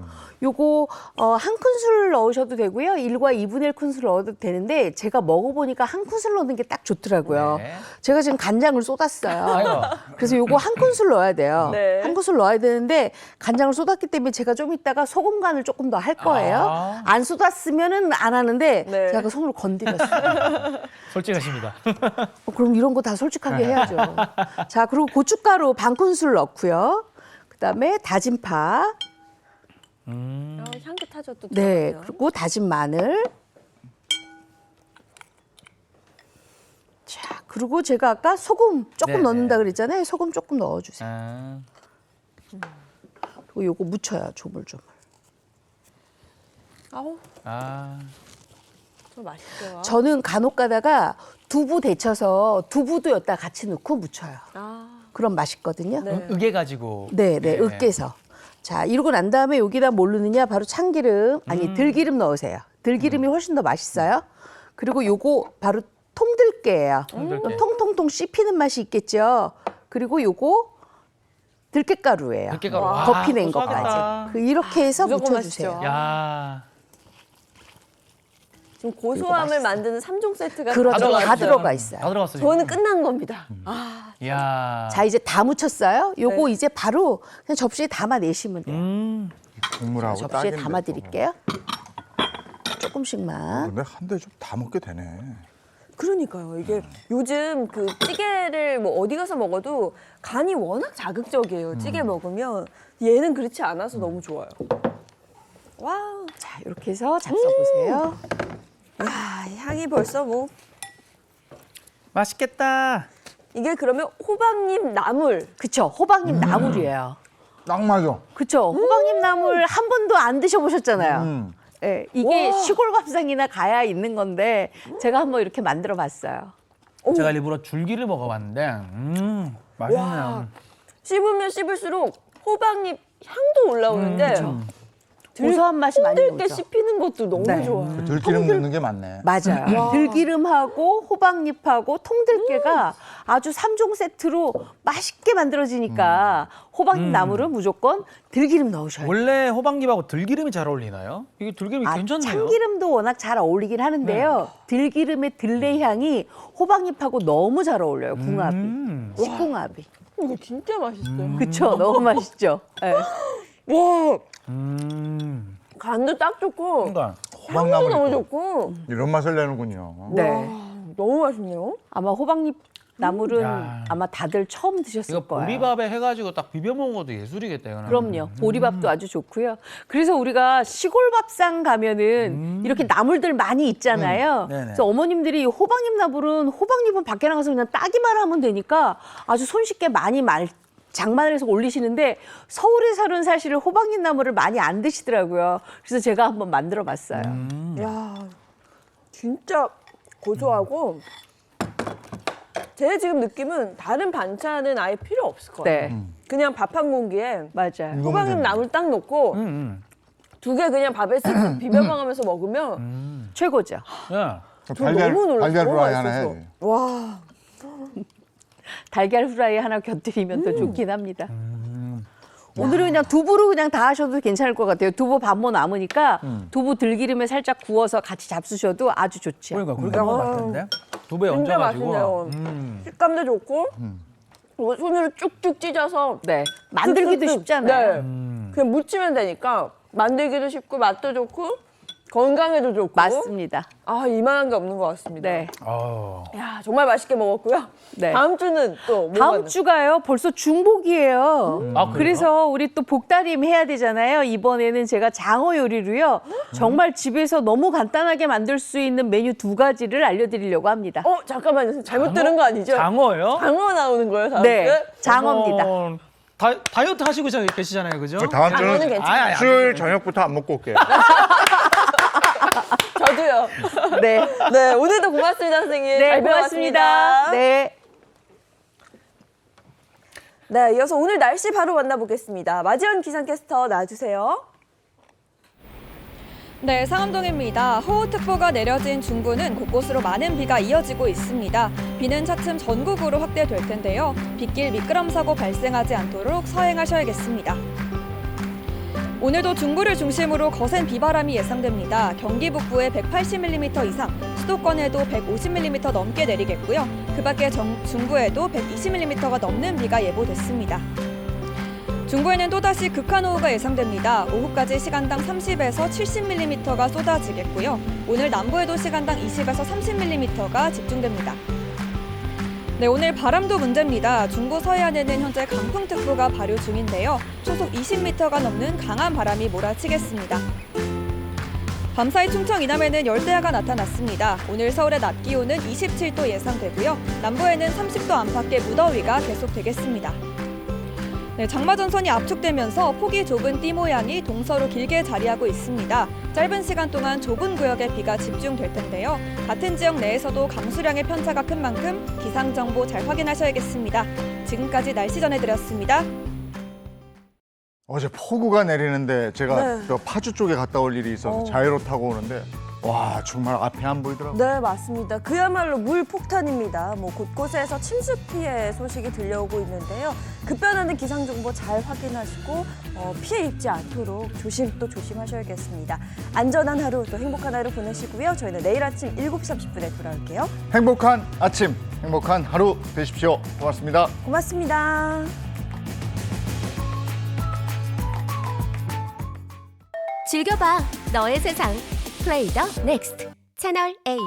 Speaker 19: 요거 한 큰술 넣으셔도 되고요. 1과 2분의 1 큰술 넣어도 되는데 제가 먹어보니까 한 큰술 넣는 게 딱 좋더라고요.
Speaker 16: 네.
Speaker 19: 제가 지금 간장을 쏟았어요. 그래서 요거 한 큰술 넣어야 돼요.
Speaker 2: 네.
Speaker 19: 한 큰술 넣어야 되는데 간장을 쏟았기 때문에 제가 좀 이따가 소금 간을 조금 더 할 거예요. 안 쏟았으면은 안 하는데
Speaker 2: 네.
Speaker 19: 제가 손으로 건드렸어요.
Speaker 16: 솔직하십니다.
Speaker 19: 그럼 이런 거 다 솔직하게 해야죠. 자, 그리고 고춧가루 반 큰술 넣고요. 그다음에 다진 파.
Speaker 2: 향긋하죠, 또.
Speaker 19: 네,
Speaker 2: 들어가면.
Speaker 19: 그리고 다진 마늘. 자, 그리고 제가 아까 소금 조금
Speaker 16: 네네.
Speaker 19: 넣는다 그랬잖아요. 소금 조금 넣어주세요. 그리고 요거 묻혀요, 조물조물.
Speaker 2: 좀 맛있게요.
Speaker 19: 저는 간혹 가다가 두부 데쳐서 두부도 여기다 같이 넣고 묻혀요. 그럼 맛있거든요.
Speaker 16: 으게 가지고.
Speaker 19: 네, 으깨서. 자, 이러고 난 다음에 여기다 뭘 넣느냐? 바로 참기름, 들기름 넣으세요. 들기름이 훨씬 더 맛있어요. 그리고 요거 바로 통들깨예요.
Speaker 16: 통들깨.
Speaker 19: 통통통 씹히는 맛이 있겠죠. 그리고 요거 들깨가루예요.
Speaker 16: 들깨가루.
Speaker 19: 거피 낸
Speaker 16: 고소하겠다.
Speaker 19: 것까지. 이렇게 해서
Speaker 2: 무조건
Speaker 19: 묻혀주세요.
Speaker 2: 맛있죠.
Speaker 16: 야.
Speaker 2: 지금 고소함을 만드는 3종 세트가
Speaker 19: 그렇죠. 다 들어가
Speaker 16: 다
Speaker 19: 있어요.
Speaker 16: 들어갔어요.
Speaker 2: 저는 끝난 겁니다.
Speaker 16: 야.
Speaker 19: 자, 이제 다 묻혔어요. 요거
Speaker 2: 네.
Speaker 19: 이제 바로 그냥 접시에 담아내시면 돼요.
Speaker 1: 국물하고
Speaker 19: 접시에
Speaker 1: 딱인데.
Speaker 19: 담아드릴게요. 조금씩만.
Speaker 1: 근데 한 대 좀 다 먹게 되네.
Speaker 2: 그러니까요. 이게 요즘 그 찌개를 뭐 어디 가서 먹어도 간이 워낙 자극적이에요. 찌개 먹으면 얘는 그렇지 않아서 너무 좋아요. 와우.
Speaker 19: 자, 이렇게 해서 잡숴보세요.
Speaker 2: 야, 향이 벌써 뭐
Speaker 16: 맛있겠다.
Speaker 2: 이게 그러면 호박잎 나물.
Speaker 19: 그쵸, 호박잎 나물이에요.
Speaker 1: 딱 맞아.
Speaker 19: 그쵸, 호박잎 나물 한 번도 안 드셔보셨잖아요. 네, 이게 시골 밥상이나 가야 있는 건데 제가 한번 이렇게 만들어 봤어요.
Speaker 16: 제가 일부러 줄기를 먹어봤는데 맛있네요.
Speaker 2: 와, 씹으면 씹을수록 호박잎 향도 올라오는데
Speaker 19: 고소한 맛이 많이
Speaker 2: 힘들 때
Speaker 19: 오죠.
Speaker 2: 씹히는 것도 너무
Speaker 19: 네.
Speaker 2: 좋아요.
Speaker 1: 들기름 넣는 게 맞네.
Speaker 19: 맞아요. 들기름하고 호박잎하고 통들깨가 아주 3종 세트로 맛있게 만들어지니까 호박잎 나물은 무조건 들기름 넣으셔야 돼요.
Speaker 16: 원래 호박잎하고 들기름이 잘 어울리나요? 이게 들기름이 괜찮네요.
Speaker 19: 참기름도 워낙 잘 어울리긴 하는데요. 들기름의 들레 향이 호박잎하고 너무 잘 어울려요. 궁합이. 식궁합이.
Speaker 2: 이거 진짜 맛있어요.
Speaker 19: 그쵸? 너무 맛있죠? 네.
Speaker 2: 와, 간도 딱 좋고
Speaker 16: 그러니까
Speaker 2: 향도 너무 좋고.
Speaker 1: 이런 맛을 내는군요.
Speaker 19: 네.
Speaker 2: 와, 너무 맛있네요.
Speaker 19: 아마 호박잎 나물은
Speaker 16: 야.
Speaker 19: 아마 다들 처음 드셨을
Speaker 16: 이거
Speaker 19: 거예요.
Speaker 16: 보리밥에 해가지고 딱 비벼 먹어도 예술이겠다. 이거는.
Speaker 19: 그럼요. 보리밥도 아주 좋고요. 그래서 우리가 시골 밥상 가면은 이렇게 나물들 많이 있잖아요.
Speaker 16: 네네.
Speaker 19: 그래서 어머님들이 호박잎 나물은 호박잎은 밖에 나가서 그냥 따기만 하면 되니까 아주 손쉽게 많이 장만을 해서 올리시는데 서울에서는 사실 호박잎 나물을 많이 안 드시더라고요. 그래서 제가 한번 만들어 봤어요.
Speaker 2: 야, 진짜 고소하고 제 지금 느낌은 다른 반찬은 아예 필요 없을 것 같아요.
Speaker 19: 네.
Speaker 2: 그냥 밥 한 공기에
Speaker 19: 맞아요.
Speaker 2: 호박잎 나물 딱 넣고 두 개 그냥 밥에 쓱 비벼 먹으면서 먹으면
Speaker 19: 최고죠.
Speaker 16: 네.
Speaker 2: 저 너무 놀랐어요.
Speaker 1: 달걀
Speaker 2: 너무
Speaker 1: 후라이 하나
Speaker 2: 맛있어서.
Speaker 1: 해.
Speaker 2: 와,
Speaker 19: 달걀 후라이 하나 곁들이면 더 좋긴 합니다. 오늘은 그냥 두부로 그냥 다 하셔도 괜찮을 것 같아요. 두부 반모 남으니까 두부 들기름에 살짝 구워서 같이 잡수셔도 아주 좋죠.
Speaker 16: 그러니까 그렇게 먹을 것 같은데. 두부에
Speaker 2: 진짜
Speaker 16: 얹어가지고.
Speaker 2: 맛있네요. 식감도 좋고 이거 손으로 쭉쭉 찢어서
Speaker 19: 네. 만들기도
Speaker 2: 쓱쓱쓱.
Speaker 19: 쉽잖아요.
Speaker 2: 네. 그냥 무치면 되니까 만들기도 쉽고 맛도 좋고 건강에도 좋고.
Speaker 19: 맞습니다.
Speaker 2: 아, 이만한 게 없는 것 같습니다.
Speaker 19: 네.
Speaker 2: 야, 정말 맛있게 먹었고요.
Speaker 19: 네.
Speaker 2: 다음 주는 또 뭐가
Speaker 19: 다음 주가요. 벌써 중복이에요.
Speaker 16: 아, 그래요?
Speaker 19: 그래서 우리 또 복다림 해야 되잖아요. 이번에는 제가 장어 요리로요. 정말 집에서 너무 간단하게 만들 수 있는 메뉴 2가지를 알려드리려고 합니다.
Speaker 2: 잠깐만요. 잘못 들은 거 아니죠?
Speaker 16: 장어요?
Speaker 2: 장어 나오는 거예요, 다음
Speaker 19: 네,
Speaker 2: 주에?
Speaker 19: 장어입니다.
Speaker 16: 다이어트 하시고 계시잖아요, 그죠?
Speaker 1: 다음
Speaker 2: 장어는
Speaker 1: 주는
Speaker 2: 괜찮아요.
Speaker 1: 수요일 저녁부터 안 먹고 올게요.
Speaker 2: 저도요.
Speaker 19: 네.
Speaker 2: 네, 오늘도 고맙습니다, 선생님.
Speaker 19: 네,
Speaker 2: 잘
Speaker 19: 고맙습니다.
Speaker 2: 배워봤습니다.
Speaker 19: 네.
Speaker 2: 네, 이어서 오늘 날씨 바로 만나보겠습니다. 마지원 기상캐스터 나와주세요.
Speaker 20: 네, 상암동입니다. 호우특보가 내려진 중부는 곳곳으로 많은 비가 이어지고 있습니다. 비는 차츰 전국으로 확대될 텐데요. 빗길 미끄럼 사고 발생하지 않도록 서행하셔야겠습니다. 오늘도 중부를 중심으로 거센 비바람이 예상됩니다. 경기 북부에 180mm 이상, 수도권에도 150mm 넘게 내리겠고요. 그 밖에 중부에도 120mm가 넘는 비가 예보됐습니다. 중부에는 또다시 극한호우가 예상됩니다. 오후까지 시간당 30에서 70mm가 쏟아지겠고요. 오늘 남부에도 시간당 20에서 30mm가 집중됩니다. 네, 오늘 바람도 문제입니다. 중부 서해안에는 현재 강풍특보가 발효 중인데요. 초속 20m가 넘는 강한 바람이 몰아치겠습니다. 밤사이 충청 이남에는 열대야가 나타났습니다. 오늘 서울의 낮 기온은 27도 예상되고요. 남부에는 30도 안팎의 무더위가 계속되겠습니다. 네, 장마전선이 압축되면서 폭이 좁은 띠 모양이 동서로 길게 자리하고 있습니다. 짧은 시간 동안 좁은 구역에 비가 집중될 텐데요. 같은 지역 내에서도 강수량의 편차가 큰 만큼 기상정보 잘 확인하셔야겠습니다. 지금까지 날씨 전해드렸습니다.
Speaker 1: 어제 폭우가 내리는데 제가
Speaker 2: 네.
Speaker 1: 저 파주 쪽에 갔다 올 일이 있어서 자유로 타고 오는데 와 정말 앞이 안 보이더라고요.
Speaker 2: 네, 맞습니다. 그야말로 물폭탄입니다. 곳곳에서 침수 피해 소식이 들려오고 있는데요. 급변하는 기상정보 잘 확인하시고 피해 입지 않도록 조심하셔야겠습니다. 안전한 하루, 또 행복한 하루 보내시고요. 저희는 내일 아침 7시 30분에 돌아올게요.
Speaker 1: 행복한 아침, 행복한 하루 되십시오. 고맙습니다.
Speaker 2: 고맙습니다.
Speaker 21: 즐겨봐, 너의 세상. 플레이 더 넥스트 채널 A.